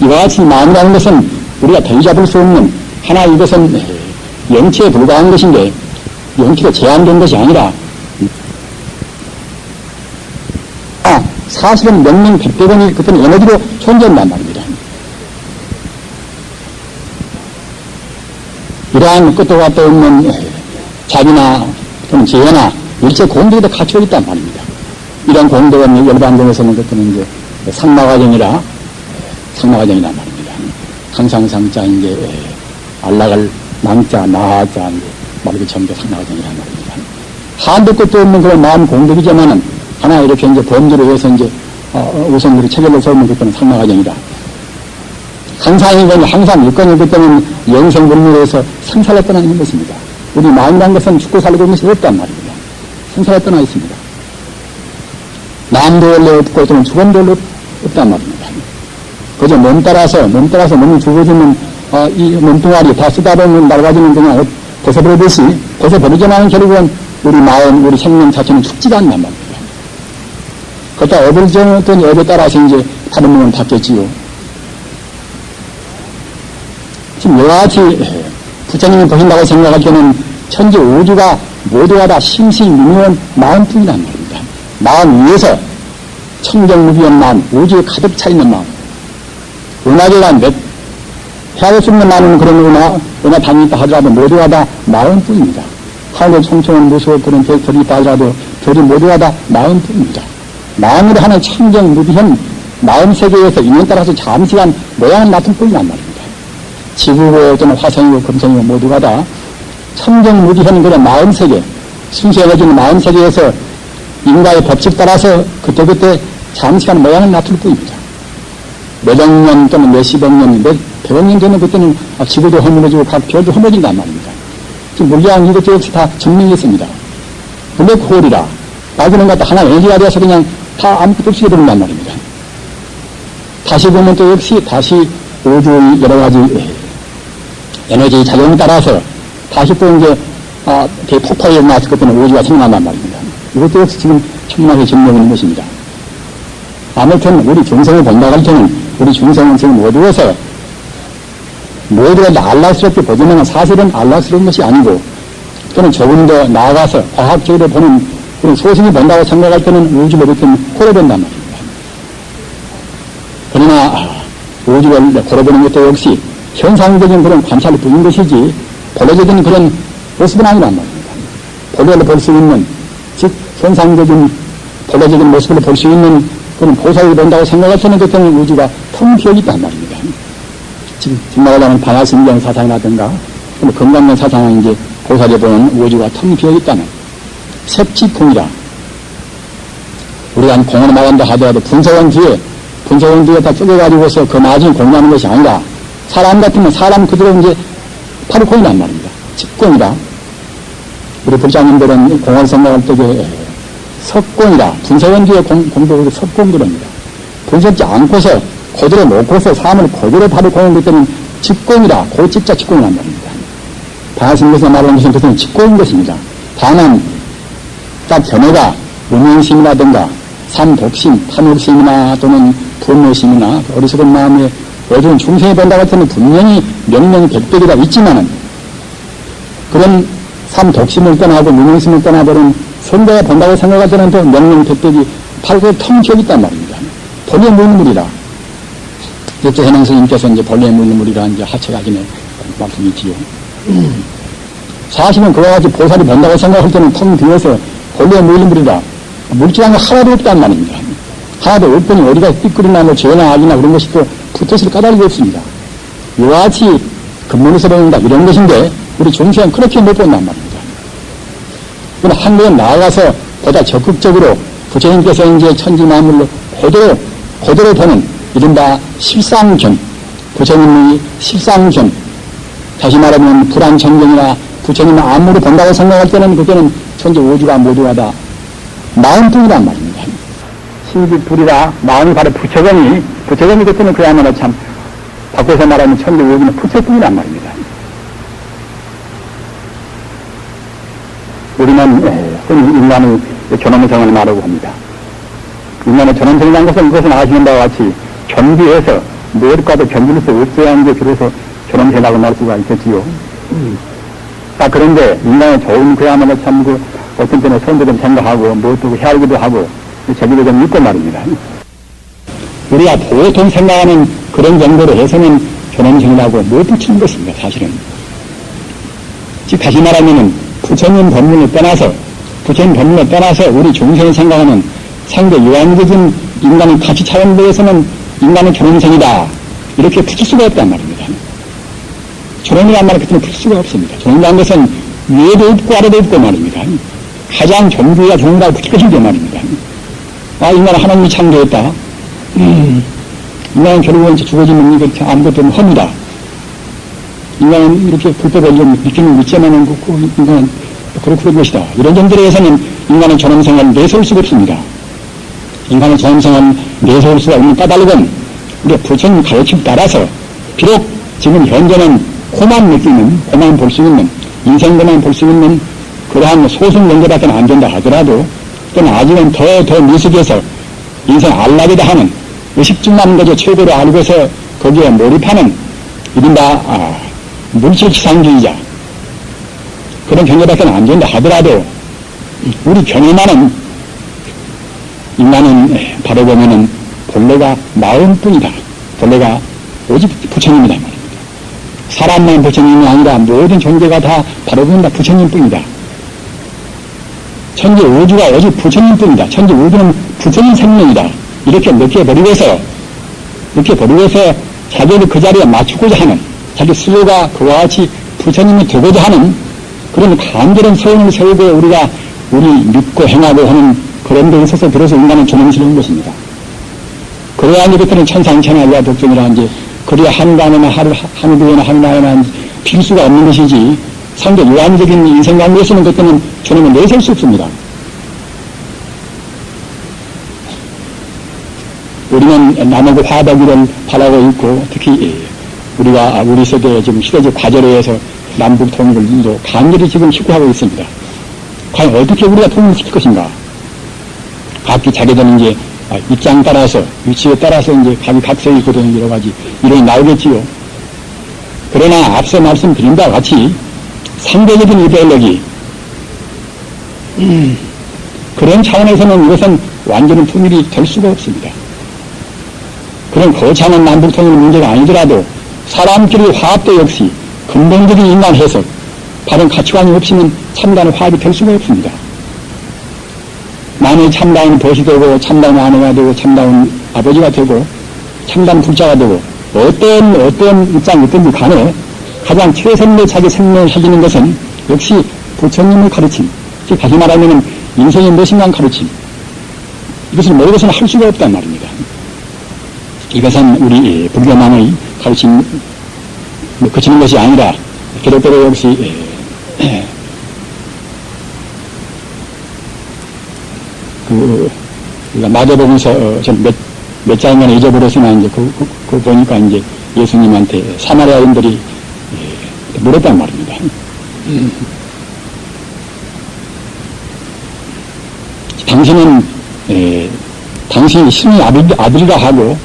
이와 같이 마음이라는 것은 우리가 덜잡을 수 없는 하나 이것은 영체에 불과한 것인데 영체가 제한된 것이 아니라 사실은 명명 백백원이 그런 에너지로 존재한단 말입니다. 이러한 끝도 같도 없는 자비나 또는 지혜나 일체 공덕이 다 갖춰 있단 말입니다. 이런 공덕은 열반경에서는 그때는 이제 상마과정이란 말입니다. 항상 상자 이제 안락을 망자 나하자 이제 말이 전부 상마과정이란 말입니다. 한도 끝도 없는 그런 마음 공덕이지만은 하나 이렇게 이제 범주로 해서 이제 우선 우리 체결로 설명 그때는 상마과정이다. 항상 일건이기 때문에 영생불멸에서 생사를 떠나 있는 것입니다. 우리 마음이라는 것은 죽고 살고 있는 것이 없단 말입니다. 생사를 떠나 있습니다. 남도 원래 없고 또는 죽음도 원래 없단 말입니다. 그저 몸 따라서 몸이 죽어지는 이 몸뚱아리 다 쓰다 보면 낡아지는 그냥 벗어버리듯이 벗어버리지만 결국은 우리 마음, 우리 생명 자체는 죽지가 않단 말입니다. 그러다 어불정했던 업에 따라서 이제 다른 몸은 바뀌었지요. 지금 여러 가지 부처님이 보신다고 생각할 때는 천지 우주가 모두가 다 심시미묘한 마음뿐이란 말입니다. 마음 위에서 청정무비한 마음, 우주에 가득 차 있는 마음. 은하계가 헤아릴 수 없는 많은 그런 은하단이 있다 하더라도 모두가 다 마음뿐입니다. 하늘의 총총은 무수한 그런 별이 있다 하더라도 별이 모두가 다 마음뿐입니다. 마음으로 하는 청정무비한 마음세계에서 인연 따라서 잠시간 모양은 맡은 뿐이란 말입니다. 지구고 또는 화성이고 금성이고 모두가 다 청정무비한 그런 마음세계, 순수해지는 마음세계에서 인과의 법칙 따라서 그때그때 잠시간 모양을 맡을 뿐입니다. 몇억 년 또는 몇십억 년, 백억 년 되면 그때는 지구도 허물어지고 각 별도 허물어진단 말입니다. 지금 물리학 이것도 역시 다 증명했습니다. 블랙홀이라 나중에 갖다 하나 에너지가 되어서 그냥 다 아무것도 없이 되는단 말입니다. 다시 보면 또 역시 다시 우주의 여러 가지 에너지 작용에 따라서 다시 또 이제 대폭발이 일어났을 것 때문에 우주가 생겨난단 말입니다. 이것도 역시 지금 천문학의 증명인 것입니다. 아무튼 우리 중생을 본다고 할 때는 우리 중생은 지금 어두워서 모두가 안락스럽게 보지만 사실은 안락스러운 것이 아니고 또는 조금 더 나아가서 과학적으로 보는 그런 소승이 본다고 생각할 때는 우주를 이렇게 고려본단 말입니다. 그러나 우주를 고려보는 것도 역시 현상적인 그런 관찰을 보는 것이지 본래적인 그런 모습은 아니란 말입니다. 본래로 볼 수 있는 즉 현상적인 본래적인 모습을 볼 수 있는 그런 보살을 본다고 생각할 때는 그때는 우주가 텅 비어 있단 말입니다. 지금 말하자면 방아신경 사상이라든가 건강경 사상은 이제 보살이 보는 우주가 텅 비어 있다는 색지풍이라 우리가 공원을 말한다 하더라도 분석원 뒤에다 쪼개가지고서 그 마진을 공유하는 것이 아니라 사람 같으면 사람 그대로 이제 바로 보인단 말입니다. 직공이라 우리 불자님들은 공원 생각할 때 석공이라 분석원 뒤에 공격으로 석공들입니다. 분석지 않고서 그대로 놓고서 사람을 그대로 바로 공연 것들은 직공이라 고직자 직공이란 말입니다. 방아신경에서 말하는 것은 그것은 직공인 것입니다. 다만 딱 견해가 운명심이라든가 삼독심, 탐욕심이나 또는 분노심이나 어리석은 마음에 어두운 중생이 본다 같으면 분명히 명명이 백백이다 있지만은 그런 삼독심을 떠나고 운명심을 떠나버린 선배가 본다고 생각할 때는 또 명명 백백이 바로 텅 비어 있단 말입니다. 본래 물물이라. 이제 해능 스님께서 이제 본래 물물이라 이제 하체가지네 말씀이지요. 사실은 그와 같이 보살이 본다고 생각할 때는 텅 비어서 본래 물물이라. 물질한 거 하나도 없단 말입니다. 하나도 없더니 어디가 삐끄리나 뭐 죄나 악이나 그런 것이 또 붙었을 까닭이 없습니다. 이와 같이 근본에서 보는다 이런 것인데 우리 중생은 그렇게 못 본단 말입니다. 그러나 한국에 나아가서 보다 적극적으로 부처님께서 이제 천지만물로 그대로 보는 이른바 실상견, 부처님의 실상견, 다시 말하면 불안정견이나 부처님의 안무로 본다고 생각할 때는 그때는 천지 우주가 모두가 다 마음뿐이란 말입니다. 신기불이라 마음이 바로 부처견이 그때는 그야말로 참 바꿔서 말하면 천지 우주는 부처뿐이란 말입니다. 우리는 흔히 인간의 존엄성을 말하고 합니다. 인간의 존엄성이라는 것은 그것은 아시는 바와 같이 견비해서 무엇과도 견줄 수 없어야 하는 게 그래서 존엄성이라고 말 수가 있겠지요. 그런데 인간의 좋은 그야말로 참 어떤 때는 선들은 생각하고 무엇도 헤아리기도 하고 재미도 좀 있고 말입니다. 우리가 보통 생각하는 그런 정도로 해서는 존엄성이라고 못 붙이는 것입니다. 사실은. 즉 다시 말하면은 부처님 법문을 떠나서 우리 중생이 생각하는 상대 유한적인 인간의 가치 차원에서는 인간의 존엄성이다 이렇게 붙일 수가 없단 말입니다. 존엄이란 말을 그때는 붙일 수가 없습니다. 존엄이라는 것은 위에도 없고 아래도 없고 말입니다. 가장 존귀가 존엄이라고 붙일 것인데 말입니다. 인간은 하나님이 창조했다. 인간은 결국은 죽어지는 이거 아무것도 없는 험이다. 인간은 이렇게 불법을 좀 느끼는 있지만은 인간은 그럴 것이다. 이런 점들에 의해서는 인간의 존엄성을 내세울 수가 없습니다. 인간의 존엄성을 내세울 수가 없는 까닭은 우리 부처님 가르침 따라서 비록 지금 현재는 고만 볼 수 있는 인생고만 볼 수 있는 그러한 소승 정도밖에 안 된다 하더라도 또는 아직은 더 미숙해서 인생 안락이다 하는 의식증만 거저 최고로 알고서 거기에 몰입하는 이른바 물질지상주의자 그런 견해밖에 안 된다 하더라도 우리 견해만은 인간은 바로 보면은 본래가 마음뿐이다. 본래가 오직 부처님이다 말입니다. 사람만 부처님이 아니라 모든 존재가 다 바로 보면 다 부처님뿐이다. 천지 우주가 오직 부처님뿐이다. 천지 우주는 부처님 생명이다. 이렇게 느껴버리고서 자기를 그 자리에 맞추고자 하는 자기 스스로가 그와 같이 부처님이 되고자 하는 그런 간절한 소원을 세우고 우리 믿고 행하고 하는 그런 데 있어서 비로소 인간은 존엄스러운 것입니다. 그래야 이제 그때는 천상천하와 독존이라 이제 그래야 한간이나 한국이나 한나라나 필수가 없는 것이지 상대 유한적인 인생 관계에서는 그때는 존엄을 내세울 수 없습니다. 우리는 남하고 화덕이를 바라고 있고 특히 우리 세대의 지금 시대적 과제로 해서 남북 통일을 간절히 지금 시구하고 있습니다. 과연 어떻게 우리가 통일을 시킬 것인가? 각기 자기들은 이제 입장 따라서 위치에 따라서 이제 각색이 있거든 여러 가지 이론이 나오겠지요. 그러나 앞서 말씀드린 바와 같이 상대적인 이데올로기 그런 차원에서는 이것은 완전히 통일이 될 수가 없습니다. 그런 거창한 남북 통일 문제가 아니더라도 사람끼리 화합도 역시 근본적인 인간 해석 바른 가치관이 없이는 참다운 화합이 될 수가 없습니다. 만일 참다운 벗이 되고 참다운 아내가 되고 참다운 아버지가 되고 참다운 불자가 되고 어떤 입장이 있든지 간에 가장 최선의 자기 생명을 살리는 것은 역시 부처님의 가르침, 즉 다시 말하면 인생의 무엇인가 가르침, 이것을 모르고서는 할 수가 없단 말입니다. 이것은 우리 불교만의 가르침 그치는 것이 아니라 기독교도 역시 마태복음서 몇 장만 잊어버렸으나 이제 그 보니까 이제 예수님한테 사마리아인들이 물었단 말입니다. 당신이 신의 아들이라 하고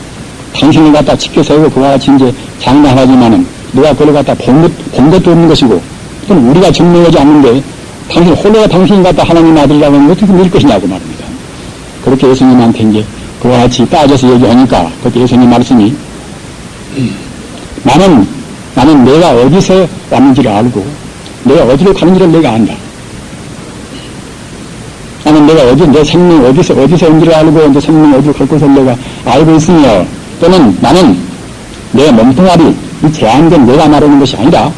당신을 갖다 지켜세우고 그와 같이 이제 장담하지만은 누가 그걸 갖다 본 것도 없는 것이고 또는 우리가 증명하지 않는데 당신 홀로가 당신이 갖다 하나님 아들이라고 하면 어떻게 믿을 것이냐고 말입니다. 그렇게 예수님한테 이제 그와 같이 따져서 얘기하니까 그때 예수님 말씀이 나는 내가 어디서 왔는지를 알고 내가 어디로 가는지를 내가 안다. 나는 내가 내 생명 어디서 온지를 알고 내 생명 어디로 갈 것을 내가 알고 있으며 또는 나는 내 몸뚱아리 이 제한된 내가 말하는 것이 아니라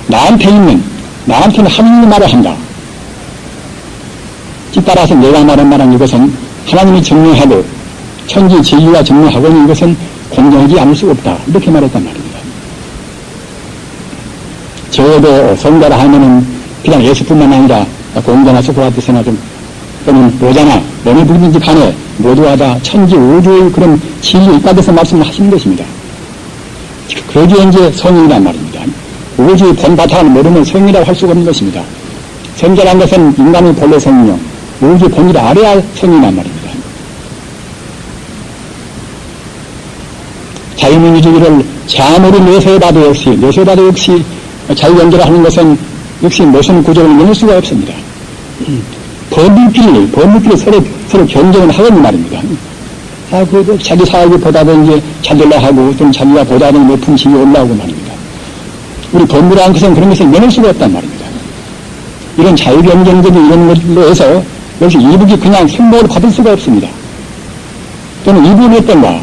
나한테는 하나님이 말을 한다. 따라서 내가 말한 이것은 하나님이 증명하고 천지 진리가 증명하고는 이것은 공정하지 않을 수가 없다. 이렇게 말했단 말입니다. 적어도 성가라 하면은 그냥 예수뿐만 아니라 공자나 소크라테스나 또는 모자나 어느 누구든지 간에 모두가 다 천지 우주의 그런 진리 이까지서 말씀을 하시는 것입니다. 그러기에 이제 성인이란 말입니다. 우주의 본바탕을 모르면 성이라고 할 수가 없는 것입니다. 성자란 것은 인간의 본래 성이요 우주의 본질 아래야 성이란 말입니다. 자유민주주의를 아무리 내세워봐도 역시 자유연대를 하는 것은 역시 무슨 구조를 넣을 수가 없습니다. 법률끼리 서로 경쟁을 하거든 말입니다. 자기 사업이 보다든지 잘 되려 하고 좀 자기가 보다는 높은 지위에 올라오고 말입니다. 우리 법률이라는 것은 그런 것을 면할 수가 없단 말입니다. 이런 자유경쟁적인 이런 걸로 해서 역시 이북이 그냥 승복을 받을 수가 없습니다. 또는 이북이 어떤가?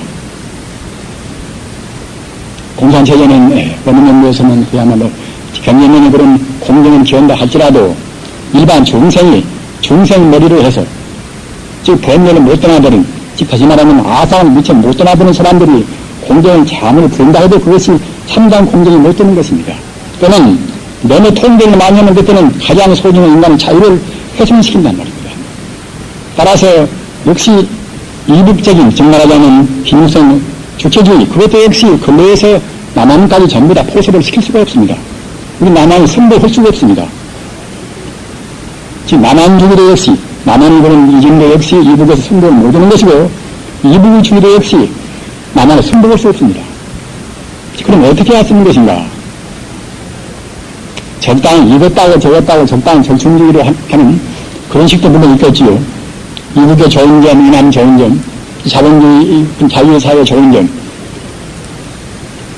공산체제는 어느 면에서는 그야말로 경쟁력의 그런 공정을 기한다 할지라도 일반 중생 머리로 해서 즉 법률을 못 떠나버린 즉 다시 말하면 아상을 미처 못 떠나버린 사람들이 공정을 자문을 부른다 해도 그것이 참담 공정이 못 되는 것입니다. 또는 너무 통제를 많이 하면 그때는 가장 소중한 인간의 자유를 훼손시킨단 말입니다. 따라서 역시 이북적인 즉 말하자면 기능성 주체주의 그것도 역시 근로에서 남한까지 전부 다 포섭을 시킬 수가 없습니다. 우리 남한을 선보할 수가 없습니다. 즉 남한주의도 역시 남한을 보는 이정도 역시 이북에서 선보를 못하는 것이고 이북의 주의도 역시 남한을 선보할 수 없습니다. 그럼 어떻게 해야 쓰는 것인가? 적당히 이것 따고 저것 따고 적당히 절충주의로 하는 그런 식도 물론 있겠지요. 이국의 좋은 점, 이남 좋은 점, 자본주의, 자유의 사회 좋은 점,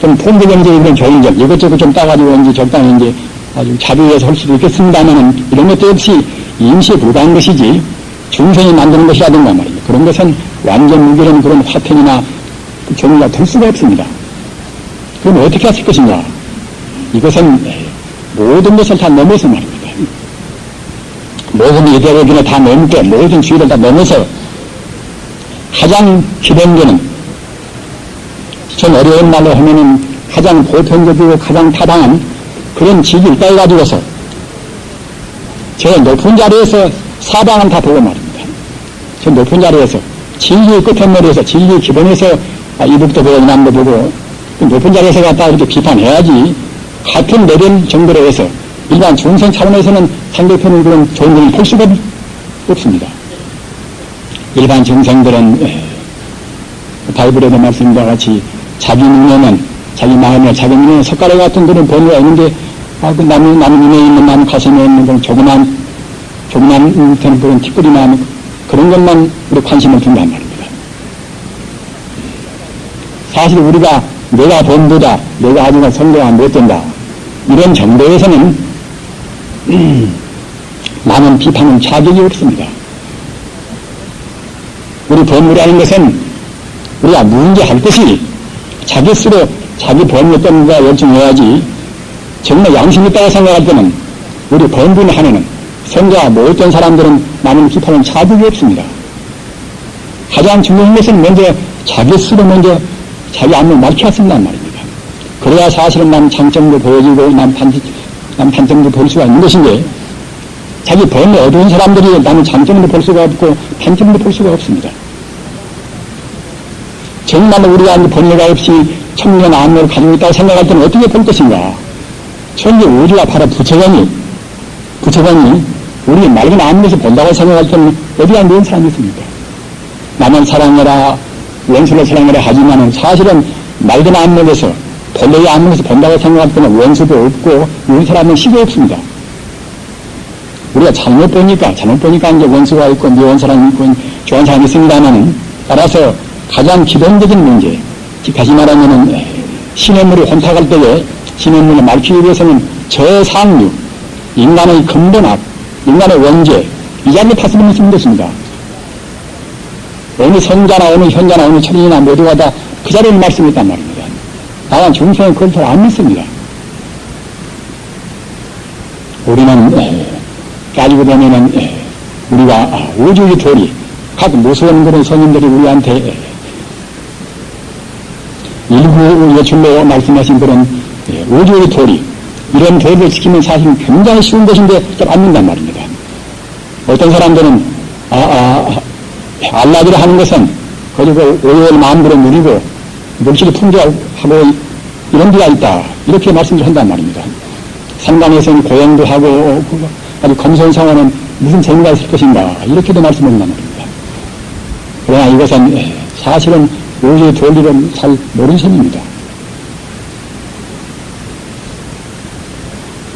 좀 통계경제의 그런 좋은 점, 이것저것 좀 따가지고 이제 적당히 이제 아주 자비해서 할 수도 있겠습니다만은 이런 것도 역시 임시에 불과한 것이지 중생이 만드는 것이라든가 말이죠. 그런 것은 완전 무결한 그런 화편이나 종류가 될 수가 없습니다. 그럼 어떻게 하실 것인가? 이것은 모든 것을 다 넘어서 말입니다. 모든 이데올로기를 다 넘게 모든 주의를 다 넘어서 가장 기본되는 좀 어려운 말로 하면은 가장 보편적이고 가장 타당한 그런 직을 따가지고서 저 높은 자리에서 사방은 다 보고 말입니다. 저 높은 자리에서 진리의 끝머리에서 진리의 기본에서 이북도 보고 이남도 보고 높은 자리에서 갖다 이렇게 비판해야지 같은 레벨 정도로 해서 일반 중생 차원에서는 상대편의 그런 좋은 점을 볼 수가 없습니다. 일반 중생들은 바이블에도 말씀과 같이 자기 눈에는 자기 마음에 자기 눈에는 석가래 같은 그런 번뇌가 있는데 그 남의 눈에 있는 남 가슴에 있는 그런 조그만 그런 티끌이나 그런 것만 우리 관심을 둔단 말입니다. 사실 우리가 내가 본보다 내가 아직 성공가 못 된다 이런 정도에서는 많은 비판은 자격이 없습니다. 우리 법무라는 것은 우리가 문제할 것이 자기 스스로 자기 법무 때문에 열중해야지 정말 양심 있다고 생각할 때는 우리 법문 하에는 성자가 못된 사람들은 많은 비판은 자격이 없습니다. 가장 중요한 것은 먼저 자기 스스로 먼저 자기 안을 밝혀야 쓴단 말입니다. 그래야 사실은 남 장점도 보여지고 남 단점도 볼 수가 있는 것인데 자기 법에 어두운 사람들이 남의 장점도 볼 수가 없고 단점도 볼 수가 없습니다. 정말로 우리가 번뇌가 없이 청년 안목을 가지고 있다고 생각할 때는 어떻게 볼 것인가? 천지 우주가 바로 부처관이 우리 맑은 안목에서 본다고 생각할 때는 어디 안 되는 사람이 있습니까? 나만 사랑해라, 원수를 사랑해라 하지만은 사실은 맑은 안목에서 본래의 안목에서 본다고 생각할 때는 원수도 없고 이런 사람은 시도 없습니다. 우리가 잘못 보니까 이제 원수가 있고 미워한 사람이 있고 좋은 사람이 있습니다만은 따라서 가장 기본적인 문제, 즉 다시 말하면은 신의 물이 혼탁할 때에 신의 물을 맑히기 위해서는 저상류, 인간의 근본학, 인간의 원죄, 이 자리에 다스리면 있는 것입니다. 어느 성자나 어느 현자나 어느 천인이나 모두가 다 그 자리를 말씀했단 말입니다. 다만 중생은 그걸 잘 안 믿습니다. 우리는 따지고 보면은 우리가 우주의 도리, 각 무서운 그런 성인들이 우리한테 일부 예출로 말씀하신 그런 우주의 도리, 이런 도리를 지키면 사실은 굉장히 쉬운 것인데 잘 안 믿는단 말입니다. 어떤 사람들은 알라기를 하는 것은 그리고 오해를 마음대로 누리고 물질을 풍조하고 이런 데가 있다 이렇게 말씀을 한단 말입니다. 상관에서는 고행도 하고 아주 검소성화는 무슨 재미가 있을 것인가 이렇게도 말씀을 한단 말입니다. 그러나 이것은 사실은 우주의 도리를 잘 모르는 셈입니다.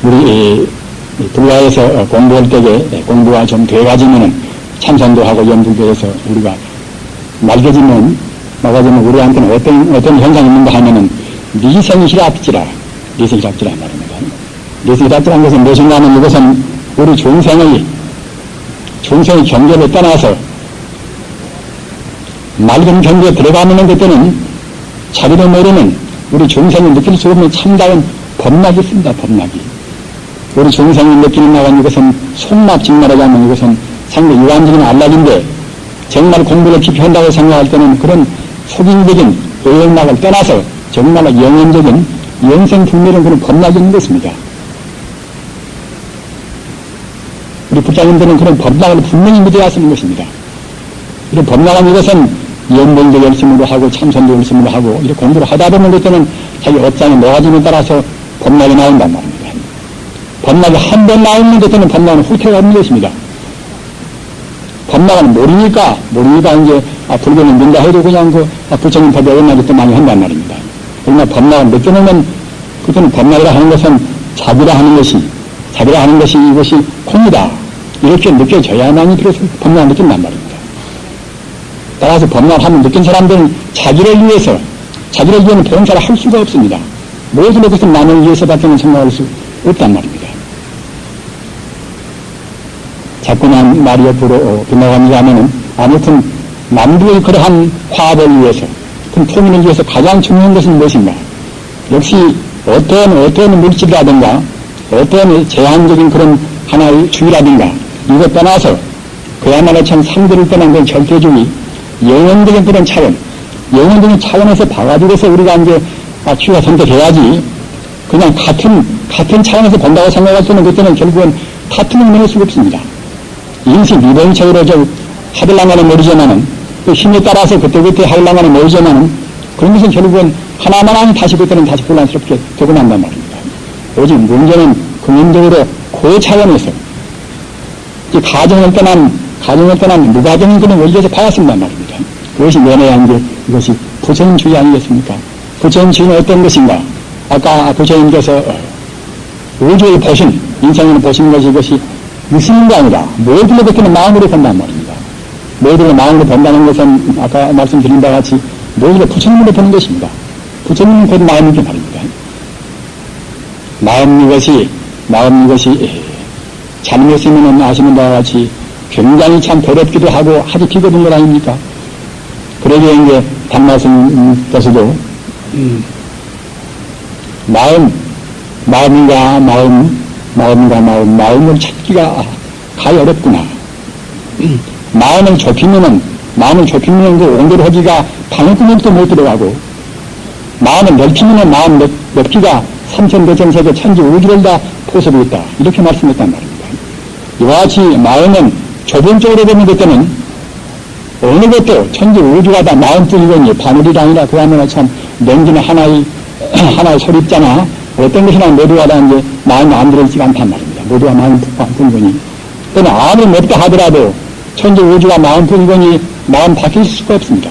우리 불가에서 공부할 때에 공부가 좀 돼가지면은 참선도 하고 연불교에서 우리가 맑아지면 우리한테는 어떤 현상이 있는가 하면은 리생희락지라 말입니다. 리생희락지라는 것은 무엇인가 하면 이것은 우리 중생의 경계를 떠나서 맑은 경계에 들어가는 그때는 자기도 모르는 우리 중생이 느낄 수 없는 참다운 법락이 있습니다. 법락이. 우리 중생이 느끼는 나간 이것은 속락 직말하지 않는 이것은 상대 유한적인 안락인데 정말 공부를 깊이 한다고 생각할 때는 그런 속인적인 의욕락을 떠나서 정말로 영원적인 영생 불멸은 그런 법락이 있는 것입니다. 우리 부장님들은 그런 법락을 분명히 믿어야 쓰는 것입니다. 이런 법락은 이것은 연봉도 열심으로 하고 참선도 열심으로 하고 이렇게 공부를 하다 보면 그때는 자기 업장의 노가짐에 따라서 법락이 나온단 말입니다. 법락이 한 번 나오는 그때는 법락은 후퇴가 없는 것입니다. 법락은 모르니까 이제 불교는 민다 해도 그냥 부처님 법에 어긋나기 또 많이 한단 말입니다. 그러나 법락을 느껴놓으면 그때는 법락이라 하는 것은 자비라 하는 것이 자기가 하는 것이 이것이 공이다. 이렇게 느껴져야만이 비로소 법령을 느낀단 말입니다. 따라서 법령을 하면 느낀 사람들은 자기를 위해서, 자기를 위해서는 봉사를 할 수가 없습니다. 모든 것은 남을 위해서밖에는 생각할 수 없단 말입니다. 자꾸만 말이 옆으로 빗나갑니다 하면은 아무튼 남들의 그러한 화합을 위해서, 그 통일을 위해서 가장 중요한 것은 무엇인가? 역시 어떤 물질이라든가 어떤 제한적인 그런 하나의 주의라든가 이것 떠나서 그야말로 참 상대를 떠난 그런 절대주의, 영혼적인 그런 차원, 영혼적인 차원에서 봐가지고서 우리가 이제 주의가 선택해야지 그냥 같은 차원에서 본다고 생각할 때는 그때는 결국은 다툼을 면할 수가 없습니다. 인식 미동적으로 하들랑간에 모르지만은 그 힘에 따라서 그때그때 하들랑간에 모르지만은 그런 것은 결국은 하나만 다시 그때는 다시 혼란스럽게 되고 난단 말입니다. 오직 문제는 근원적으로 그 차원에서 가정을 떠난 무가정인 그런 원리에서 봐왔습니다 말입니다. 그것이 면해야 이제 이것이 부처님주의 아니겠습니까? 부처님주의는 어떤 것인가? 아까 부처님께서 우주의 보신, 인생을 보신 것이 이것이 육신인 게 아니라 모두를 그때는 마음으로 본단 말입니다. 모두를 마음으로 본다는 것은 아까 말씀드린 바와 같이 모두를 부처님으로 보는 것입니다. 부처님은 곧 마음이기 말입니다. 마음 이것이 잘못이면 아시는 바와 같이 굉장히 참 더럽기도 하고 하지 피거든 것 아닙니까? 그러기에 이제 단말씀께서도 마음을 찾기가 가히 어렵구나. 마음을 좁히면은 그 온도를 하기가 방울구멍도 못 들어가고, 마음을 넓히면은 마음 넓기가 삼천대천세계 천지 우주를 다 포섭하고 있다. 이렇게 말씀했단 말입니다. 이와 같이 마음은 좁은 쪽으로 보는 그때는 어느 것도 천지 우주가 다 마음뿐이거니 바늘이 아니라 그야말로 참 냉기는 하나의 소리있잖아. 어떤 것이나 모두가 다 이제 마음이 안 들어있지가 않단 말입니다. 모두가 마음뿐이거니. 또는 아무리 넓다 하더라도 천지 우주가 마음뿐이거니 마음 바뀔 수가 없습니다.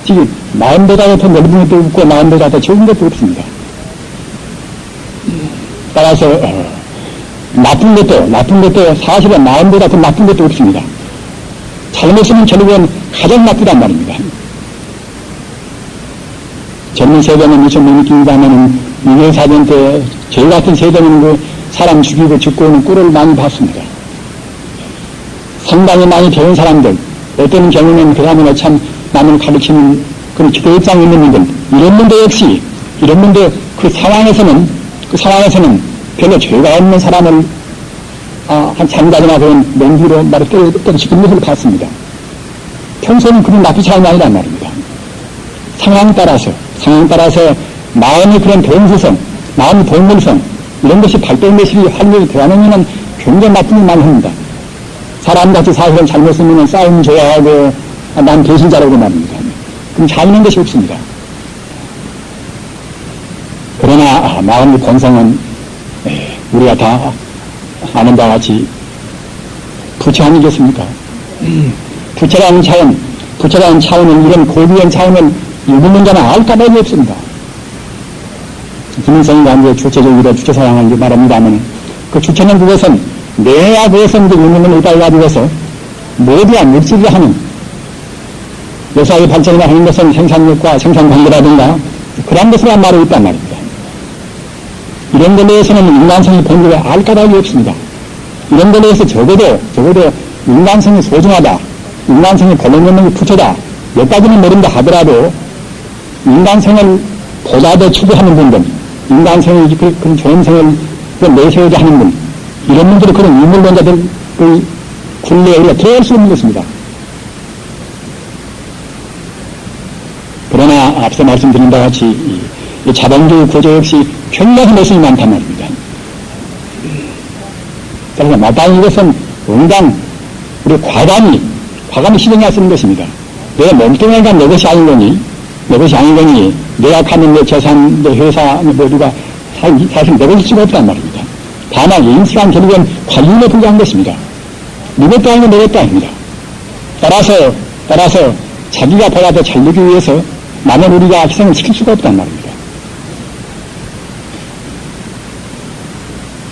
지금 마음보다 더 넓은 것도 없고 마음보다 더 적은 것도 없습니다. 따라서 나쁜 것도 사실은 마음보다 더 나쁜 것도 없습니다. 잘못이면 결국은 가장 나쁘단 말입니다. 젊은 세대는 무슨 못 느끼다면은 6.24년 때 저희 같은 세대는 그 사람 죽이고 죽고 오는 꼴을 많이 봤습니다. 상당히 많이 배운 사람들, 어떤 경우는 그야말로 참 남을 가르치는 그런 기도 입장에 있는 분들, 이런 분들 역시, 그 상황에서는 별로 죄가 없는 사람을 한 장작이나 그런 맹기로 말을 때려치는 것을 봤습니다. 평소에는 그런 나쁘지 않은 아니란 말입니다. 상황 따라서 마음의 그런 동수성, 마음의 동물성, 이런 것이 발동되시기 활력이 되어야하면 굉장히 나쁜 일 많이 합니다. 사람같이 사실은 잘못했으면 싸움 좋아하고 난 배신자라고 말입니다. 그럼 잘 있는 것이 없습니다. 그러나 마음의 본성은 우리가 다 아는 바와 같이 부처 아니겠습니까? 부처라는 차원은 이런 고귀한 차원을 읽는 자는 알 까닭이 없습니다. 김일성이가 이제 주체적으로 주체사랑을 말합니다만 그 주체는 그것은 내야 그것은 이제 유명을 의도해가지고서 모두가 물질이 하는 여사의 발전이나 하는 것은 생산력과 생산관계라든가 그런 것으로만 말하고 있단 말입니다. 이런 것에 대해서는 인간성이 본질에 알 까닭이 없습니다. 이런 것에 대해서 적어도 인간성이 소중하다, 인간성이 본래 있는 게 부처다, 여기까지는 모른다 하더라도 인간성을 보다 더 추구하는 분들, 인간성의 그런 존엄성을 내세우자 하는 분, 이런 분들은 그런 인물론자들의 굴레에 우리가 들어갈 수 없는 것입니다. 그러나 앞서 말씀드린 바와 같이 이 자본주의 구조 역시 굉장히 모순이 많단 말입니다. 그래서 마땅히 이것은 응당 우리 과감히 실행해야 쓰는 것입니다. 내 몸뚱이가 내 것이 아닌 거니, 내가 갖는 내 재산, 내 회사 모두가 사실 내 것일 수가 없단 말입니다. 다만 인식한 결국은 관리에 불과한 것입니다. 네 것도 아니고 내 것도 아닙니다. 따라서 자기가 보다 더 잘 되기 위해서 남을 우리가 희생을 시킬 수가 없단 말입니다.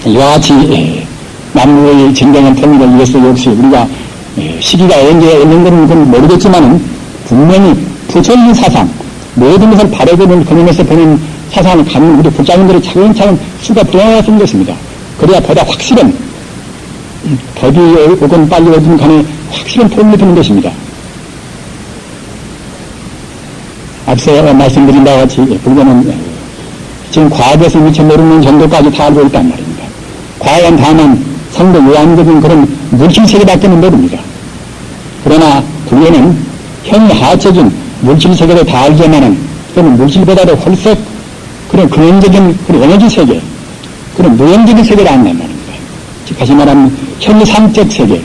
이와 같이 남북의 진정한 통일을 위해서 역시 우리가 시기가 언제 있는 건 모르겠지만은 분명히 부처님 사상, 모든 것을 바라보는 그림에서 보는 사상을 갖는 우리 국장님들이 차근차근 수가 불어나가는 것입니다. 그래야 보다 확실한 법이 오건 빨리 오든 간에 확실한 통일이 되는 것입니다. 앞서 말씀드린 바와 같이 불교는 지금 과학에서 미처 모르는 정도까지 다 알고 있단 말입니다. 과학은 다만 상대 외향적인 그런 물질세계밖에는 모릅니다. 그러나 불교는 현하적인 물질세계를 다 알지만은 그런 물질보다도 훨씬 그런 근원적인 그런 에너지 세계, 그런 무형적인 세계를 안단 말입니다. 즉 다시 말하면 현상적 세계,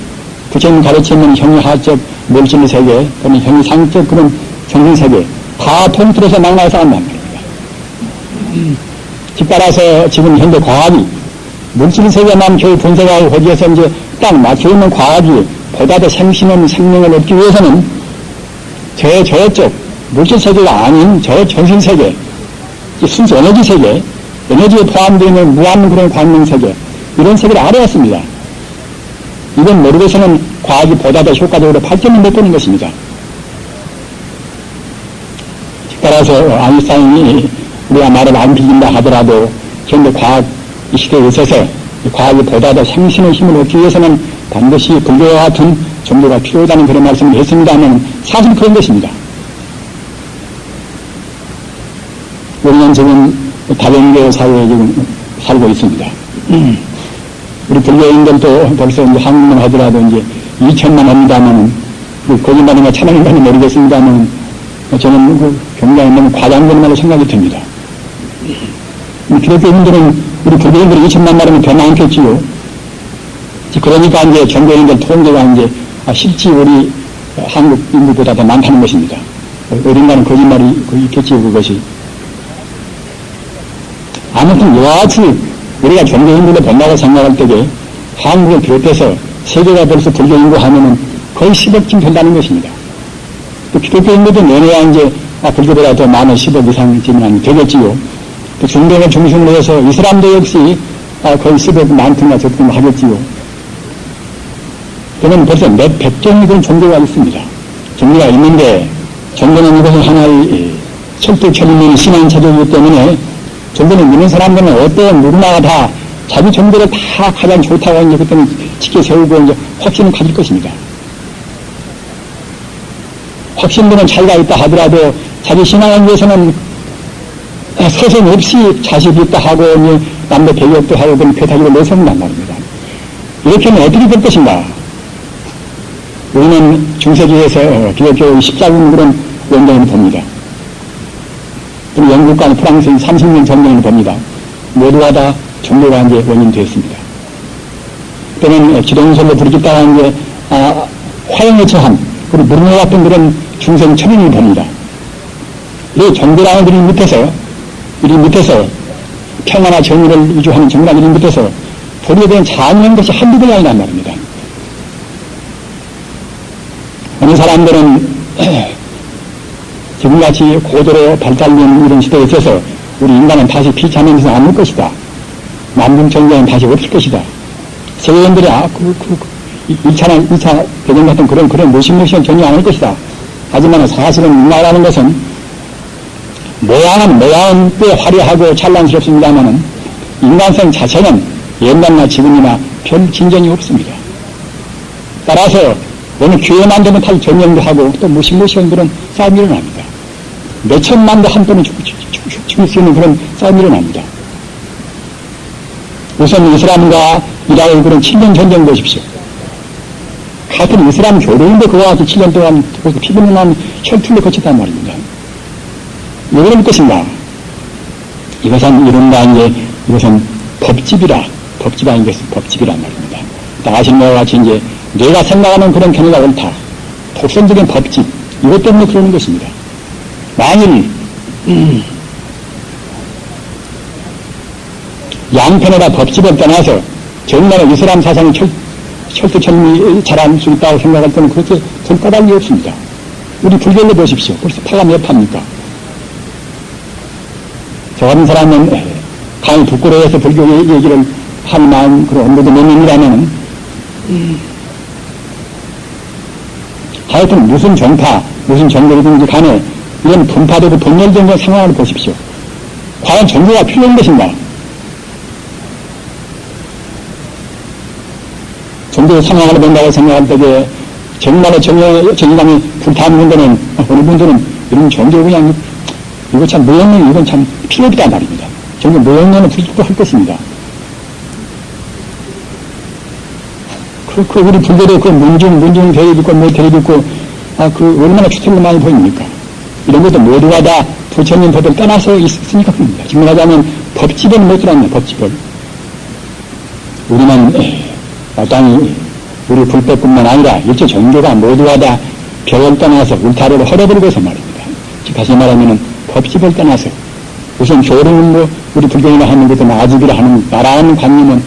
부처님 가르치는 현하적 물질 세계, 또는 현상적 그런 정신 세계 다 통틀어서 망라해서 안단 말입니다. 즉 따라서 지금 현대 과학이 물질 세계만 겨우 분석하고 거기에서 이제 딱 막혀있는 과학이 보다 더 생신한 생명을 얻기 위해서는 저쪽 물질 세계가 아닌 저 정신 세계, 순수 에너지 세계, 에너지에 포함되어 있는 무한 그런 광명 세계, 이런 세계를 알아야 했습니다. 이건 모르고서는 과학이 보다 더 효과적으로 발전을 못 보는 것입니다. 따라서 아인슈타인이 우리가 말을 안 비긴다 하더라도 현대 과학 이 시대에 있어서 과학이 보다 더 생신의 힘을 얻기 위해서는 반드시 불교와 같은 종교가 필요하다는 그런 말씀을 했습니다만 사실 그런 것입니다. 우리는 지금 다변교 사회에 지금 살고 있습니다. 우리 불교인들도 벌써 이제 한국만 하더라도 이제 2천만 합니다만, 거짓말인가 참아인가는 모르겠습니다만, 저는 굉장히 너무 과장되는 말로 생각이 듭니다. 기독교인들은 우리 불교인들이 2천만 말하면 더 많겠지요. 그러니까 이제 종교인들 통계가 이제 실제 우리 한국 인구보다 더 많다는 것입니다. 어딘가는 거짓말이 있겠지요, 그것이. 아무튼 이와 같이 우리가 종교인들을 본다고 생각할 때에 한국을 비롯해서 세계가 벌써 불교 인구 하면은 거의 10억쯤 된다는 것입니다. 또 기독교인들도 내내야 이제 불교보다 더 많은 10억 이상쯤은 되겠지요. 또 중동을 중심으로 해서 이슬람도 역시 거의 10억 많든가 적든가 하겠지요. 그러면 벌써 몇 백종이 그런 종교가 있습니다. 종교가 있는데 종교는 이것은 하나의 철두철미인 신앙체제이기 때문에 종교를 믿는 사람들은 어떤 누구나 다 자기 종교를 다 가장 좋다고 이제 그때는 지켜 세우고 이제 확신을 가질 것입니다. 확신되는 차이가 있다 하더라도 자기 신앙을 위해서는 서슴 없이 자식이 있다 하고 이제 남들 배격도 하고 그런 배타기를 내세운단 말입니다. 이렇게 하면 어떻게 될 것인가? 우리는 중세기에서 기독교 14군 그런 원정을 봅니다. 그리고 영국과 프랑스 30년 전쟁을 봅니다. 모두가 다 종교가 이제 원인되었습니다. 때는 기동설로 부르짖다가 이제 화형에 처한 그리고 물로 같은 그런 중생 천인을 봅니다. 이 종교라는 그림 밑에서 평화나 정의를 위주하는 정의라는 그림 밑에서 불의에 대한 잔인한 것이 한두 개가 아니란 말입니다. 어느 사람들은 지금같이 고도로 발달된 이런 시대에 있어서 우리 인간은 다시 비참하면서 않을 것이다. 만병천재는 다시 없을 것이다. 세계인들이 2차 대전 같은 그런 무시무시한 전혀 안 할 것이다. 하지만 사실은 인간이라는 것은 모양은 꽤 화려하고 찬란스럽습니다만은 인간성 자체는 옛날이나 지금이나 별 진전이 없습니다. 따라서 어느 기회만 되면 다시 전쟁도 하고 또 무시무시한 그런 싸움이 일어납니다. 몇천만도 한 번에 죽을 수 있는 그런 싸움이 일어납니다. 우선 이슬람과 이라크의 그런 7년 전쟁 보십시오. 같은 이슬람 교도인데 그와 같이 7년 동안 피부는 혈투를 거쳤단 말입니다. 왜 그럴 것인가? 이것은 이것은 법집이란 말입니다. 다 아시는 것과 같이 이제 내가 생각하는 그런 견해가 옳다. 독선적인 법집, 이것 때문에 그러는 것입니다. 만일 양편에다 법집을 떠나서 정말 이슬람 사상이 철두철미 잘할 수 있다고 생각할 때는 그렇게 전 까닭이 없습니다. 우리 불교를 보십시오. 벌써 파가 몇 파입니까? 저 같은 사람은 감히 부끄러워해서 불교 얘기를 할 마음, 그런 온도도 몇 년이라면, 하여튼 무슨 종파, 무슨 종교든지 간에 이런 분파되고 분열된 상황을 보십시오. 과연 종교가 필요한 것인가? 종교의 상황을 본다고 생각할 때에 정말로 정의감이 불타는 데는 어느 분들은 이런 종교 그냥 이거 참 무용론 이건 참 필요 없단 말입니다. 종교 무용론은 불법할 것입니다. 우리 불교도 그 문중 대립 있고 뭐 대립 있고 얼마나 추천을 많이 보입니까? 이런 것도 모두가 다 부처님 법을 떠나서 있으니까 그럽니다. 지금 하자면 법집을 못 들었네, 법집을. 우리는 마땅히 우리 불법뿐만 아니라 일체 종교가 모두가 다 벽을 떠나서 울타리를 헐어버리고서 말입니다. 다시 말하면 법집을 떠나서 우선 교리는 뭐 우리 불교인을 하는 것은 아집이라 하는 나라는 관념은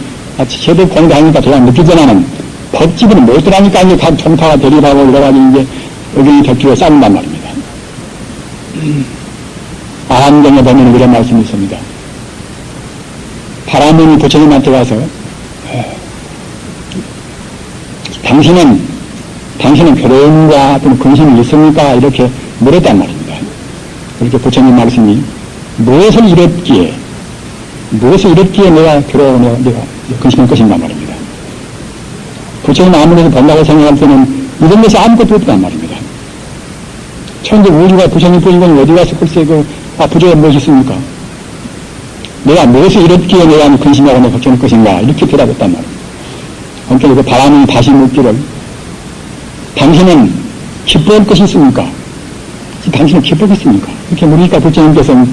제대로 공부하니까 제가 느끼지만은 법집은 못 들어가니까 이제 각 종파가 대립하고 여러가지고 이제 의견이 격주에 쌓는단 말입니다. 아한경에 보면 이런 말씀이 있습니다. 바라문이 부처님한테 가서 당신은 괴로움과 어떤 근심이 있습니까? 이렇게 물었단 말입니다. 그렇게 부처님 말씀이 무엇을 이랬기에 내가 괴로워 내가 근심할 것인가 말입니다. 부처님 아무래도 본다고 생각할 때는 이런 것이 아무것도 없단 말입니다. 천지 우주가 부처님 뿐이건 어디 가서 글쎄 부처가 무엇이 있습니까? 내가 무엇을 이랬기에 내가 근심하고 내가 걱정할 것인가 이렇게 대답했단 말입니다. 그러니까 그 바람이 다시 묻기를 당신은 기뻐할 것이 있습니까? 당신은 기쁘겠습니까? 이렇게 물으니까 부처님께서는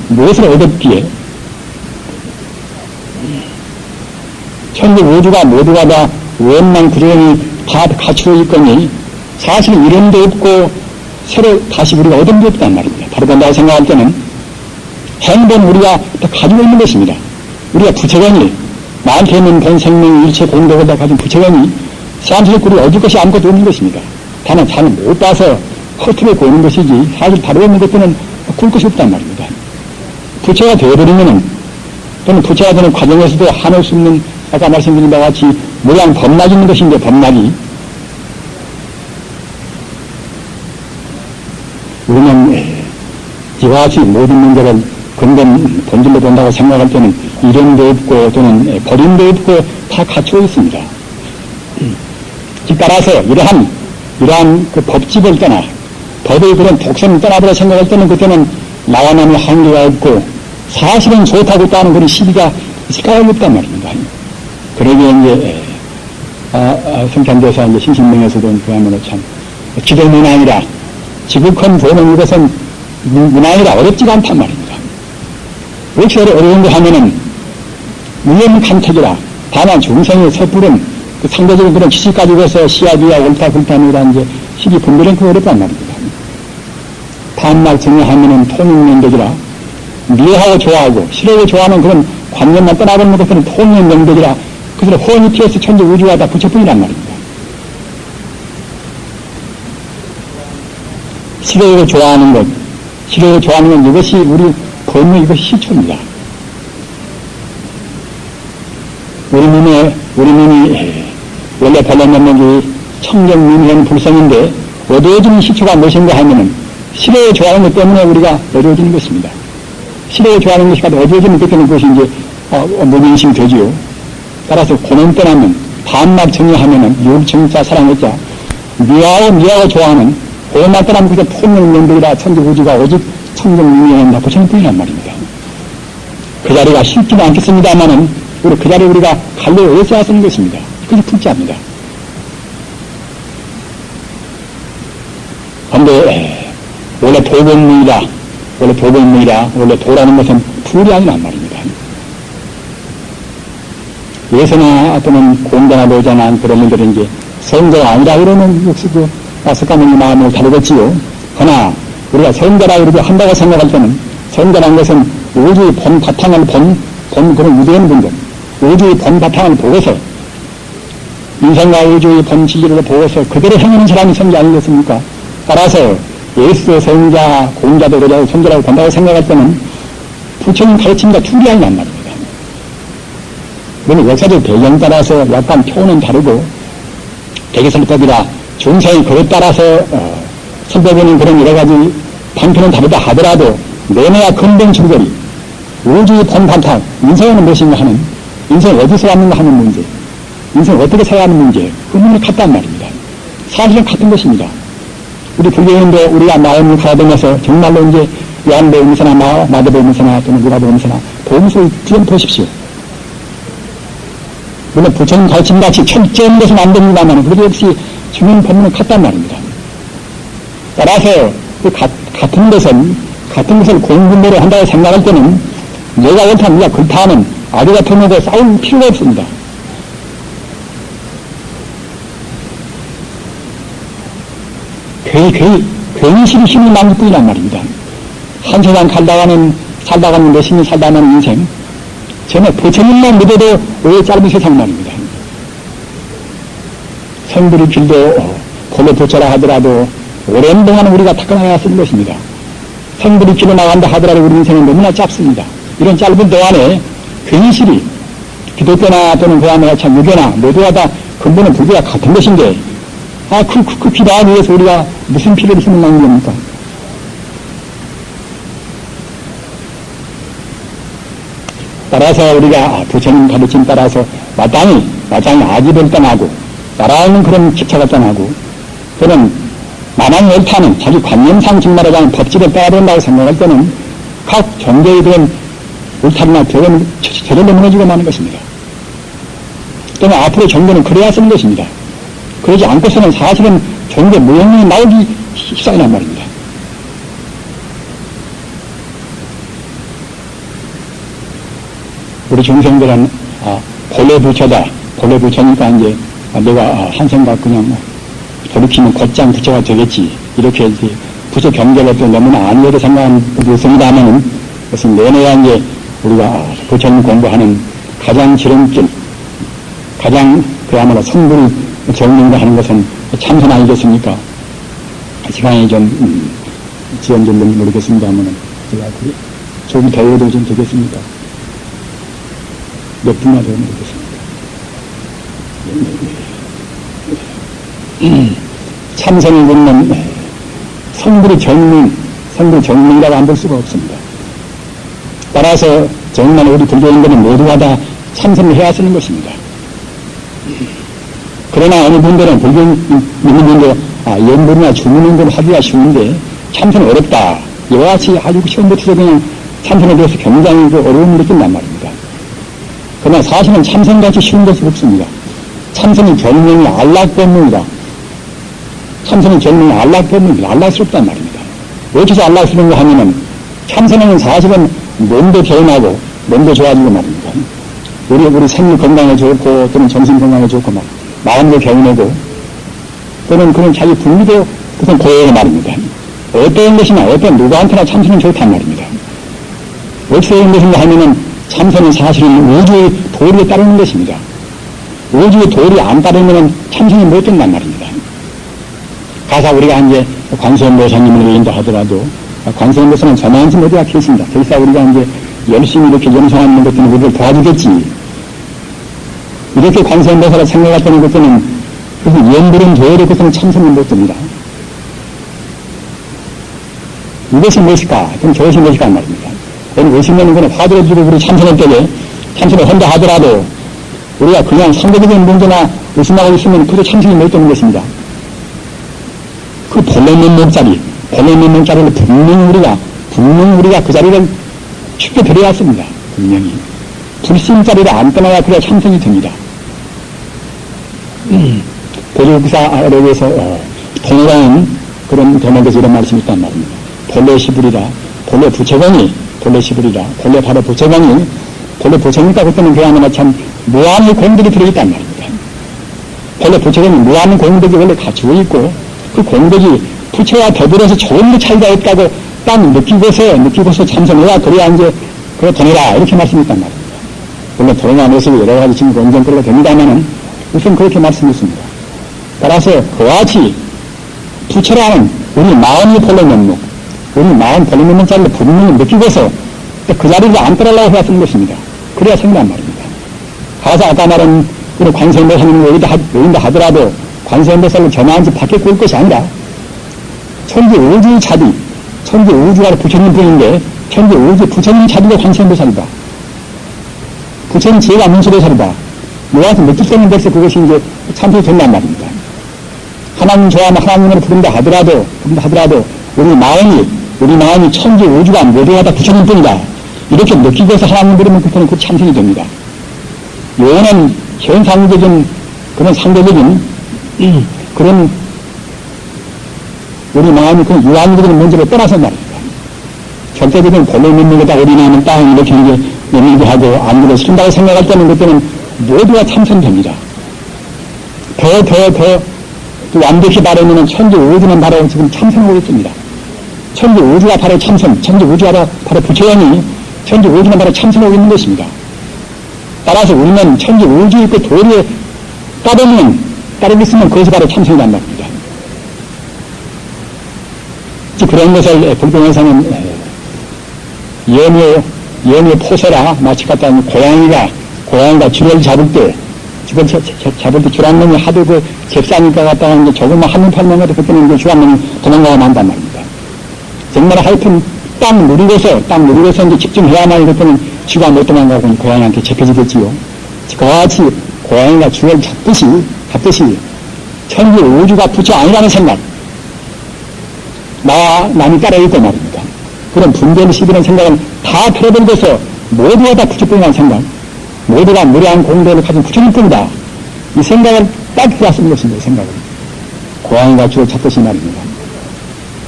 무엇을 얻었기에 천지 우주가 모두가 다 원만 구조형이 다 갖추어 있거니 사실은 이름도 없고 새로 다시 우리가 얻은 게 없단 말입니다. 바로 본다고 생각할 때는 행본 우리가 다 가지고 있는 것입니다. 우리가 부처관이 나한테 있는 본 생명 일체 공덕을 다 가진 부처관이 사람들이 우리 얻을 것이 아무것도 없는 것입니다. 다만 잘 못 봐서 허투루 보는 것이지 사실 다루어 있는 것들은 꿀 것이 없단 말입니다. 부처가 되어버리면은 또는 부처가 되는 과정에서도 한올 수 없는 아까 말씀드린 바와 같이 모양 법락이 있는 것인데 법락이 우리는 이와 같이 모든 문제를 근본 본질로 본다고 생각할 때는 이름도 없고 또는 버림도 없고 다 갖추어 있습니다. 따라서 이러한 그 법집을 떠나 법의 그런 독성을 떠나버려 생각할 때는 그때는 나와 남의 한계가 없고 사실은 좋다고 따는 그런 시비가 있을까요? 없단 말입니다. 그러기에 이제 성찬교사 이제 신신명에서도 그야말로 참 기도 문항이라 지극한 보는 이것은 문항이라 어렵지가 않단 말입니다. 왜 이렇게 어려운 거 하면은 무염간택이라 다만 중생의 섣부른 그 상대적인 그런 지식 가지고서 시야기야 옳다 불타누라 이제 시기 분별은 그 어렵단 말입니다. 반말 정의하면은 통용명백이라 미워하고 좋아하고 싫어하고 좋아하는 그런 관념만 떠나버리는 것들은 통용명백이라 그래서 혼이 튀어서 천지 우주가 다 부처뿐이란 말입니다. 싫어하고 좋아하는 것 이것이 우리 법의 이것이 시초입니다. 우리 몸이 원래 본래 면목이 청정미미한 불성인데 어두워지는 시초가 무엇인가 하면은 싫어하고 좋아하는 것 때문에 우리가 어두워지는 것입니다. 싫어하고 좋아하는 것이 어두워지는 그때는 그것이 이제 무민심이 되지요. 따라서 고는 떠나면 반말 정의하면은 육정자 사랑했자 미워하고 좋아하는 고만 떠나면 그게 통용명백이라 천지 우주가 오직 청정미미한 부처님 뿐이란 말입니다. 그 자리가 쉽지는 않겠습니다만은 우리 그 자리에 우리가 갈래에 의해서 쓰는 것입니다. 그게 풀자입니다. 그런데 원래 도공무이라 원래 도라는 것은 풀이 아니란 말입니다. 예서나 또는 공자나 노자나 그런 분들은 이제 성자가 아니라 이러면 역시 석가모니 마음을 다루겠지요. 그러나 우리가 성자라 이렇게 한다고 생각할 때는 성자라는 것은 우주의 본 바탕을 본 그런 위대한 분들 우주의 본 바탕을 보고서 인생과 우주의 본 진리를 보고서 그대로 행하는 사람이 성자 아니겠습니까? 따라서 예수, 성자, 공자도 그러자고 성자라고 본다고 생각할 때는 부처님 가르침과 둘이 아니란 말입니다. 물론 역사적 배경 따라서 약간 표현은 다르고 대개설법이라 중생의 그에 따라서 설법에는 그런 여러 가지 방편은 다르다 하더라도 내내야 근본 줄거리 우주의 본바탕 인생은 무엇인가 하는 인생이 어디서 왔는가 하는 문제 인생을 어떻게 살아야 하는 문제 의문이 같단 말입니다. 사실은 같은 것입니다. 우리 불교인데 우리가 마음을 가다면서 정말로 이제 요한복음서나 마태복음서나 또는 누가복음서나 복음서를 좀 보십시오. 물론 부처님 가르침같이 철저한 것은 안 됩니다만 그래도 역시 중요한 법문은 같단 말입니다. 따라서 그 같은 것을 공부대로 한다고 생각할 때는 내가 옳다 네가 그렇다 하는 아주 같은 것에 싸울 필요가 없습니다. 괜시리 힘이 많을 뿐이란 말입니다. 한 세상 살다가는 몇십년 살다가는 인생 전에 부처님만 믿어도 왜 짧은 세상 말입니다. 성불이 길도 본래 부처라 하더라도 오랜 동안 우리가 닦아나가야 쓰는 것입니다. 성불이 길어 나간다 하더라도 우리 인생은 너무나 짧습니다. 이런 짧은 동안에 괜시리 기독교나 또는 그야말로 참 유교나 모두가 다 근본은 불교가 같은 것인데 그 기도하기 위해서 우리가 무슨 피를 힘을 나는 겁니까? 따라서 우리가 부처님 가르침 따라서 마땅히 아집을 떠나고 따라오는 그런 집착을 떠나고 그런 만왕이 옳다는 자기 관념상 정말하자는 법칙을 따야 된다고 생각할 때는 각 종교에 대한 옳다나 벽은 저절로 무너지고 마는 것입니다. 또는 앞으로 종교는 그래야 쓰는 것입니다. 그러지 않고서는 사실은 종교 무형이 나오기 시작이란 말입니다. 우리 중생들은 본래 부처다. 본래 부처니까 이제 내가 한 생각 그냥 돌이키면 곧장 부처가 되겠지. 이렇게 이제 부처 경계를 또 너무나 안일하게 생각하는 분이 있습니다만은 그것은 내내야 이제 우리가 부처님 공부하는 가장 지름길, 가장 그야말로 성불이 정리인가 하는 것은 참선 아니겠습니까? 시간이 좀 지연됐는지 모르겠습니다만은 제가 조금 더 해도 좀 되겠습니까? 몇 분이나 더 모르겠습니다. 참선을 듣는 성불이 정명이라고 안 볼 수가 없습니다. 따라서 정말 우리 불교인들은 모두가 다 참선을 해야 쓰는 것입니다. 그러나 어느 분들은 불교 믿는 분들 연불이나 주문인 걸 하기가 쉬운데 참선은 어렵다. 이와 같이 아주 처음부터 그냥 참선에 대해서 굉장히 어려움을 느낀단 말입니다. 그러나 사실은 참선같이 쉬운 것이 없습니다. 참선의 결명이 안락법문이다. 참선의 결명이 안락법문이다. 안락스럽단 말입니다. 왜 이렇게 안락스러운가 하면은 참선은 사실은 몸도 개운하고 몸도 좋아지고 말입니다. 우리 생리 건강에 좋고 또는 정신 건강에 좋고 마음도 개운하고 또는 그런 자기 분리도 그것은 고요하고 말입니다. 어떤 것이나 어떤 누구한테나 참선은 좋단 말입니다. 어떻게 되는 것인가 하면은 참선은 사실은 우주의 도리에 따르는 것입니다. 우주의 도리 안 따르면 참선이 못 된단 말입니다. 가사 우리가 이제 관세음보살님을 인도하더라도 관세음보살은 저만큼 어디가 계십니다. 그래서 우리가 이제 열심히 이렇게 연상하는 것들은 우리를 도와주겠지. 이렇게 관세음보살을 생각했다는 것들은 그것은 연불은 도리에 것은 참선을 못 됩니다. 이것이 무엇일까? 그럼 저것이 무엇일까? 말입니다. 오늘 50년은 그냥 화두를 주고 우리 참선할 때에 참선을 혼자 하더라도 우리가 그냥 상대적인 문제나 의심하고 있으면 그저 참선이 못 되는 것입니다. 그 본래 면목자리를 분명히 우리가 그 자리를 쉽게 들어야 습니다. 분명히. 불심자리를 안 떠나야 그래야 참선이 됩니다. 보조국사에 대해서 통일하는 그런 대목에서 이런 말씀이 있단 말입니다. 본래 시불이라, 본래 부처공이, 본래 시불이라, 본래 바로 부처공이, 본래 부처니까 그때는 그야말로 참 무한의 공덕이 들어있단 말입니다. 본래 부처공이 무한의 공덕이 원래 갖추고 있고 그 공덕이 부처와 더불어서 좋은 차이가 있다고 딱 느끼고서 참선해야 그래야 이제 그거 되느라 이렇게 말씀했단 말입니다. 물론 도로나 모습이 여러 가지 지금 원정글로 됩니다만은 우선 그렇게 말씀했습니다. 따라서 그와 같이 부처라는 우리 마음이 본래 면목, 우리 마음 본래 면목 자리를 분명히 느끼고서 그 자리를 안 떠나려고 해야 쓰는 것입니다. 그래야 생긴단 말입니다. 가서 아까 말한 그런 관세음보살님 외인다 하더라도 관세음보살을 저만치 밖에 꿀 것이 아니라 천지 우주의 자비, 천지 우주가 부처님 뿐인데 천지 우주 부처님 자비가 관세음보살이다. 부처님 제가 문수보살이다. 모아서 느낄 수 없는 데서 그것이 이제 참석이 된단 말입니다. 하나님 좋아하면 하나님으로 부른다 하더라도 우리 마음이 천지 우주가 모두가 다 부처님 뿐이다. 이렇게 느끼고서 하나님 부르면 그때는 그 참선이 됩니다. 요거는 현상적인 그런 상대적인 그런 우리 마음이 그 유한적인 문제를 떠나서 말입니다. 절대적인 본래 있는 거다 우리나라는 땅 이렇게 이제 얘기하고 안 그러신다고 생각할 때는 그때는 모두가 참선됩니다. 더 완벽히 바라면 천지 우주는 바로 지금 참선하고 있습니다. 천지 우주가 바로 참선, 천지 우주가 바로 부처형이 천지 우주는 바로 참선하고 있는 것입니다. 따라서 우리는 천지 우주의 그 도리에 따르겠으면 그것이 바로 참선이란 말입니다. 그런 것을 불교에서는 연유 포세라 마치 갖다 고양이가 쥐를 잡을 때 쥐란 놈이 하도 그 잽싸니까 갖다가 이제 조금만 한눈 팔면 해도 그때는 이제 쥐란 놈이 도망가야 만단 말입니다. 정말 하여튼 딱 누리고서 이제 집중해야만 그때는 쥐가 못 도망가고 고양이한테 잡혀지겠지요. 그같이 고양이가 쥐를 잡듯이 천지 우주가 부처 아니라는 생각, 나와 남이 따라있단 말입니다. 그런 분별 시비는 생각은 다 틀어버리고서 모두가 다 부처뿐이라는 생각, 모두가 무량한 공덕을 가진 부처님뿐이다. 이 생각을 딱 들었으면 것입니다. 이 생각을. 고양이가 쥐를 잡듯이 말입니다.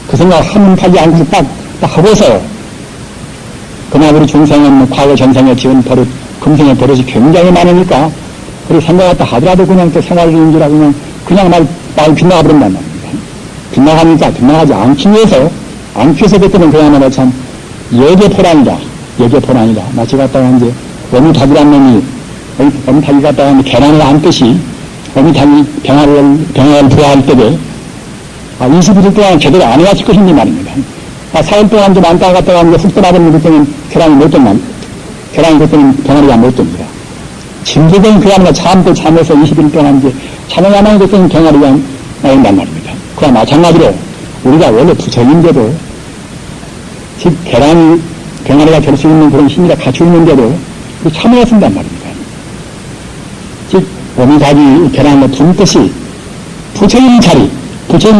그 생각을 한눈 팔지 않고서 딱 하고서 그러나 우리 중생은 과거 전생에 지은 버릇, 금생의 버릇이 굉장히 많으니까 그렇게 생각했다 하더라도 그냥 또 생활인 줄 알고 그냥 말 빗나가 버린단 말입니다. 빗나가지 않기 위해서 그때는 그야말로 참 예계포란이다. 마치 갖다가 이제 어미닭이란 놈이 어미닭이 갖다가 계란을 안듯이 어미닭이 병화를 부화할 때에 21일 동안 제대로 안 해왔을 것인지 말입니다. 4일 동안 좀 안다가 갔다가 훅 떠나버리면 그때는 계란이 그때는 병아리가 못 됩니다. 짐승은 그야말로 잠에서 21일 동안 이제 잠에야만 그때는 병아리가 나온단 말입니다. 그와 마찬가지로 우리가 원래 부처인데도 즉 병아리가 될 수 있는 그런 힘이라 갖추고 있는데도 참여가 쓴단 말입니다. 즉 어미닭이 계란을 품듯이 부처인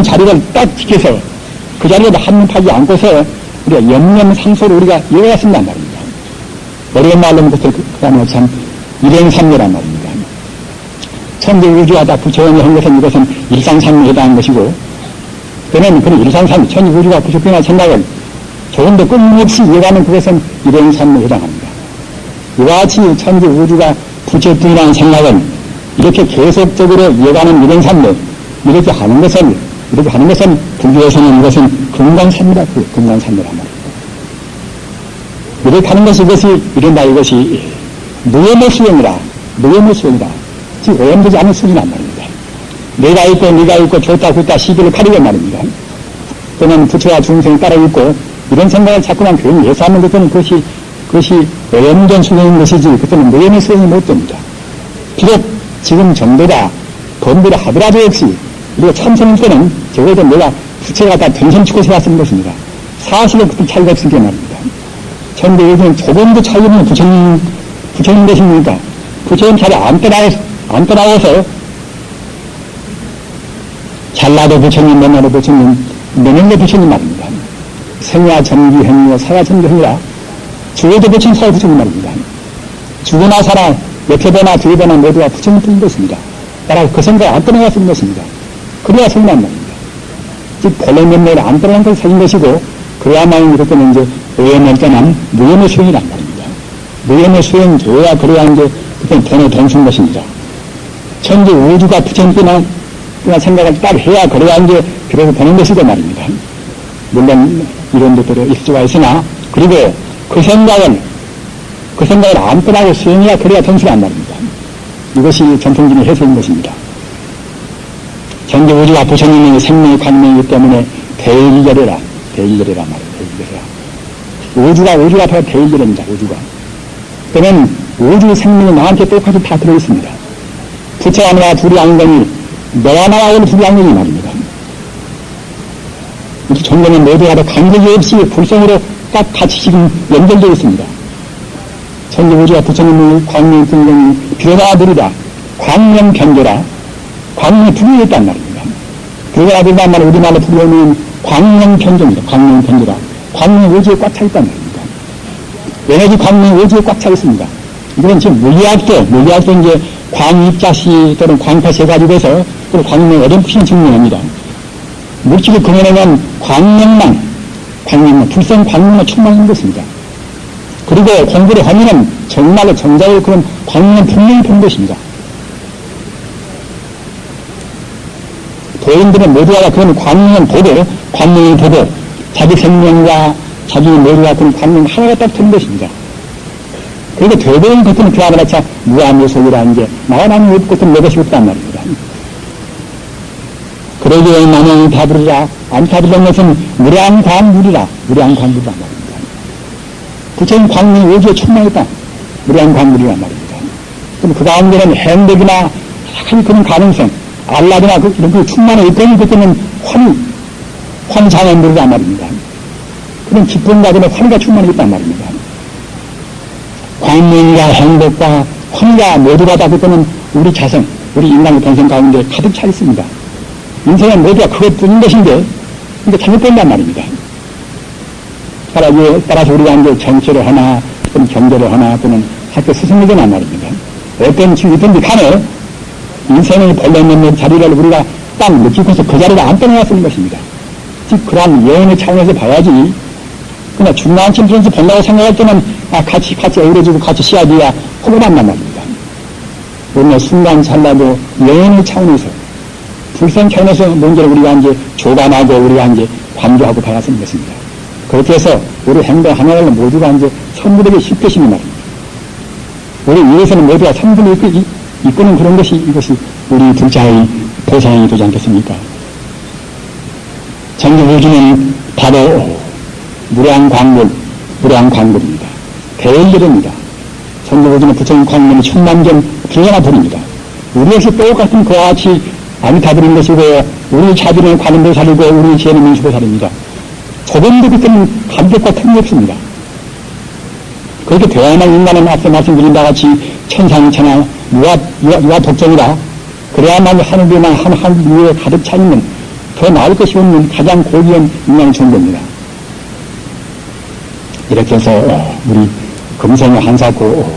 자리를 딱 지켜서 그 자리에도 한눈 팔지 않고서 우리가 염염상소로 우리가 이어야 쓴단 말입니다. 어려운 말로 그야말로 참 일행삼례란 말입니다. 천지 우주가 다 부처형이 한 것은 이것은 일상삼례에 해당한 것이고, 그러면 그런 일상삼례, 천지 우주가 부처형이라는 생각을 조금 더 끊임없이 이어가는 그것은 일행삼례에 해당합니다. 이와 같이 천지 우주가 부처뿐이라는 생각은 이렇게 계속적으로 이어가는 일행삼례, 이렇게 하는 것은 불교에서는 이것은 금강산이라 그래요. 금강산이란 말입니다. 이렇게 하는 것이 이것이 무혐의 수행이라. 즉 오염되지 않은 수준이란 말입니다. 네가 있고 좋다 시비를 가리고 말입니다. 또는 부처와 중생이 따라 있고 이런 생각을 자꾸만 교육을 해서 하는 것은 그것이 오염된 수행인 것이지 그때는 무혐의 수행이 못 됩니다. 비록 지금 정도다 범죄를 하더라도 역시 우리가 참선일 때는 적어도 내가 부처가 다 정신치고 세웠던 것입니다. 사실은 그때 차이가 없을 게 말입니다. 천대 요즘은 조금도 차이 없는 부처님 되십니까? 부처님 자리 안 떠나와서 잘나도 부처님, 못나도 부처님, 명령도 부처님 말입니다. 생야 전기 행위와 사야 전기 행위라 죽어도 부처님, 사야 부처님 말입니다. 죽으나 살아 옆에 배나 뒤에 배나 모두가 부처님뿐인 것입니다. 따라 그 생각을 안 떠나갔던 것입니다. 그래야 성난 말입니다. 즉 본래 면밀을 안 떠나는 것을 생긴 것이고 그래야만 이렇게는 이제 오염을 떠난 무염의 수행이란 말입니다. 무염의 수행 줘야 그래야 이제 그때는 돈에 돈 쓴 것입니다. 천지 우주가 부처님뿐이나 생각을 딱 해야 그래야 이제 그래서 되는 것이고 말입니다. 물론 이런 것들이 있을 수가 있으나 그리고 그 생각을 안 떠나고 수행해야 그래야 정수란 말입니다. 이것이 전통적인 해석인 것입니다. 천지 우주가 부처님의 생명의 관명이기 때문에 대일절이라 말이에요. 대일절이라. 우주가 바로 대일절입니다. 우주가. 그러면 우주 생명이 나한테 똑같이 다 들어있습니다. 부처가 나와 둘이 안경이 너와 나와 둘이 안경이 말입니다. 이렇게 종교는 모두가 다 간격이 없이 불성으로 딱 같이 지금 연결되어 있습니다. 천지 우주와 부처님의 광명 등등이 비로다 들이다 광명 변조라 광명이 부류했단 말입니다. 비로다 들이다 말은 우리말로 부류하는 광명 변조입니다. 광명 변조라 광명 오지에 꽉 차 있단 말입니다. 에너지 광명 오지에 꽉 차 있습니다. 이건 지금 물리학도 이제 광입자시 또는 광파시 가지고 해서 또 광명 어렴풋이 증명합니다. 물질을 근원하면 광명만, 불성 광명만 충만한 것입니다. 그리고 공부를 하면은 정말로 정자의 그런 광명은 분명히 본 것입니다. 도인들은 모두가 그런 광명은 보고, 광명을 보고, 자기 생명과 자기 모두가 그런 광명 하나가 딱 되는 것입니다. 그리고 대부분 그때는 그 아무나 참 무아무속이라 이제 나와나는 없고는 내 것이 없단 말입니다. 그러기에 만영이 다부르라 안 다부르는 것은 무량광물이라 무량광물이란 말입니다. 부처님 광명이 오지에 충만했다. 무량광물이란 말입니다. 그럼 그 가운데는 행복이나 그런 가능성 알라드나 이런 그 충만한 의견이 그때는 환장한물이란 말입니다. 그런 기쁨과 그런 환희가 충만했단 말입니다. 광명과 행복과 환희가 모두가 다 그때는 우리 자성, 우리 인간의 본성 가운데 가득 차 있습니다. 인생은 모두가 그것뿐인 것인데, 이게 잘못된단 말입니다. 따라서 우리가 이제 정치를 하나, 또는 경제를 하나, 또는 학교 스승이 되란 말입니다. 어떤 지위든지 간에 인생의 벌레 있는 자리를 우리가 딱 느끼고서 그 자리를 안 떠나야 쓰는 것입니다. 즉, 그러한 여행의 차원에서 봐야지, 그냥 중간쯤 들어서 본다고 생각할 때는, 같이 어우러지고 같이 씨앗이야, 허구만난 말입니다. 우리는 순간 찰나도 여행의 차원에서, 불성 차원에서 문제를 우리가 이제 조감하고 우리가 이제 관조하고 봐야 쓰는 것입니다. 그렇게 해서 우리 행동 하나를 모두가 이제 선불에게 쉽게시는 말입니다. 우리 위에서는 모두가 선불을 이끄는 그런 것이 이것이 우리 불자의 보상이 되지 않겠습니까? 전기우주는 바로 무량광물입니다. 대일들입니다. 전기우주는 부처님 광명이 천만경 불량화 불입니다. 우리에서 똑같은 그와 같이 아미타불인 것이고 우리 자비는 관음도 살리고 우리 지혜는 민수도 살립니다. 조금도 그때는 감격과 틈이 없습니다. 그렇게 대화만 인간은 앞서 말씀드린 바 같이 천상천하 유아 독점이라 그래야만 하늘에만 하늘 위에 가득 차 있는 더 나을 것이 없는 가장 고귀한 인간의 존재입니다. 이렇게 해서 우리 금생의 한사코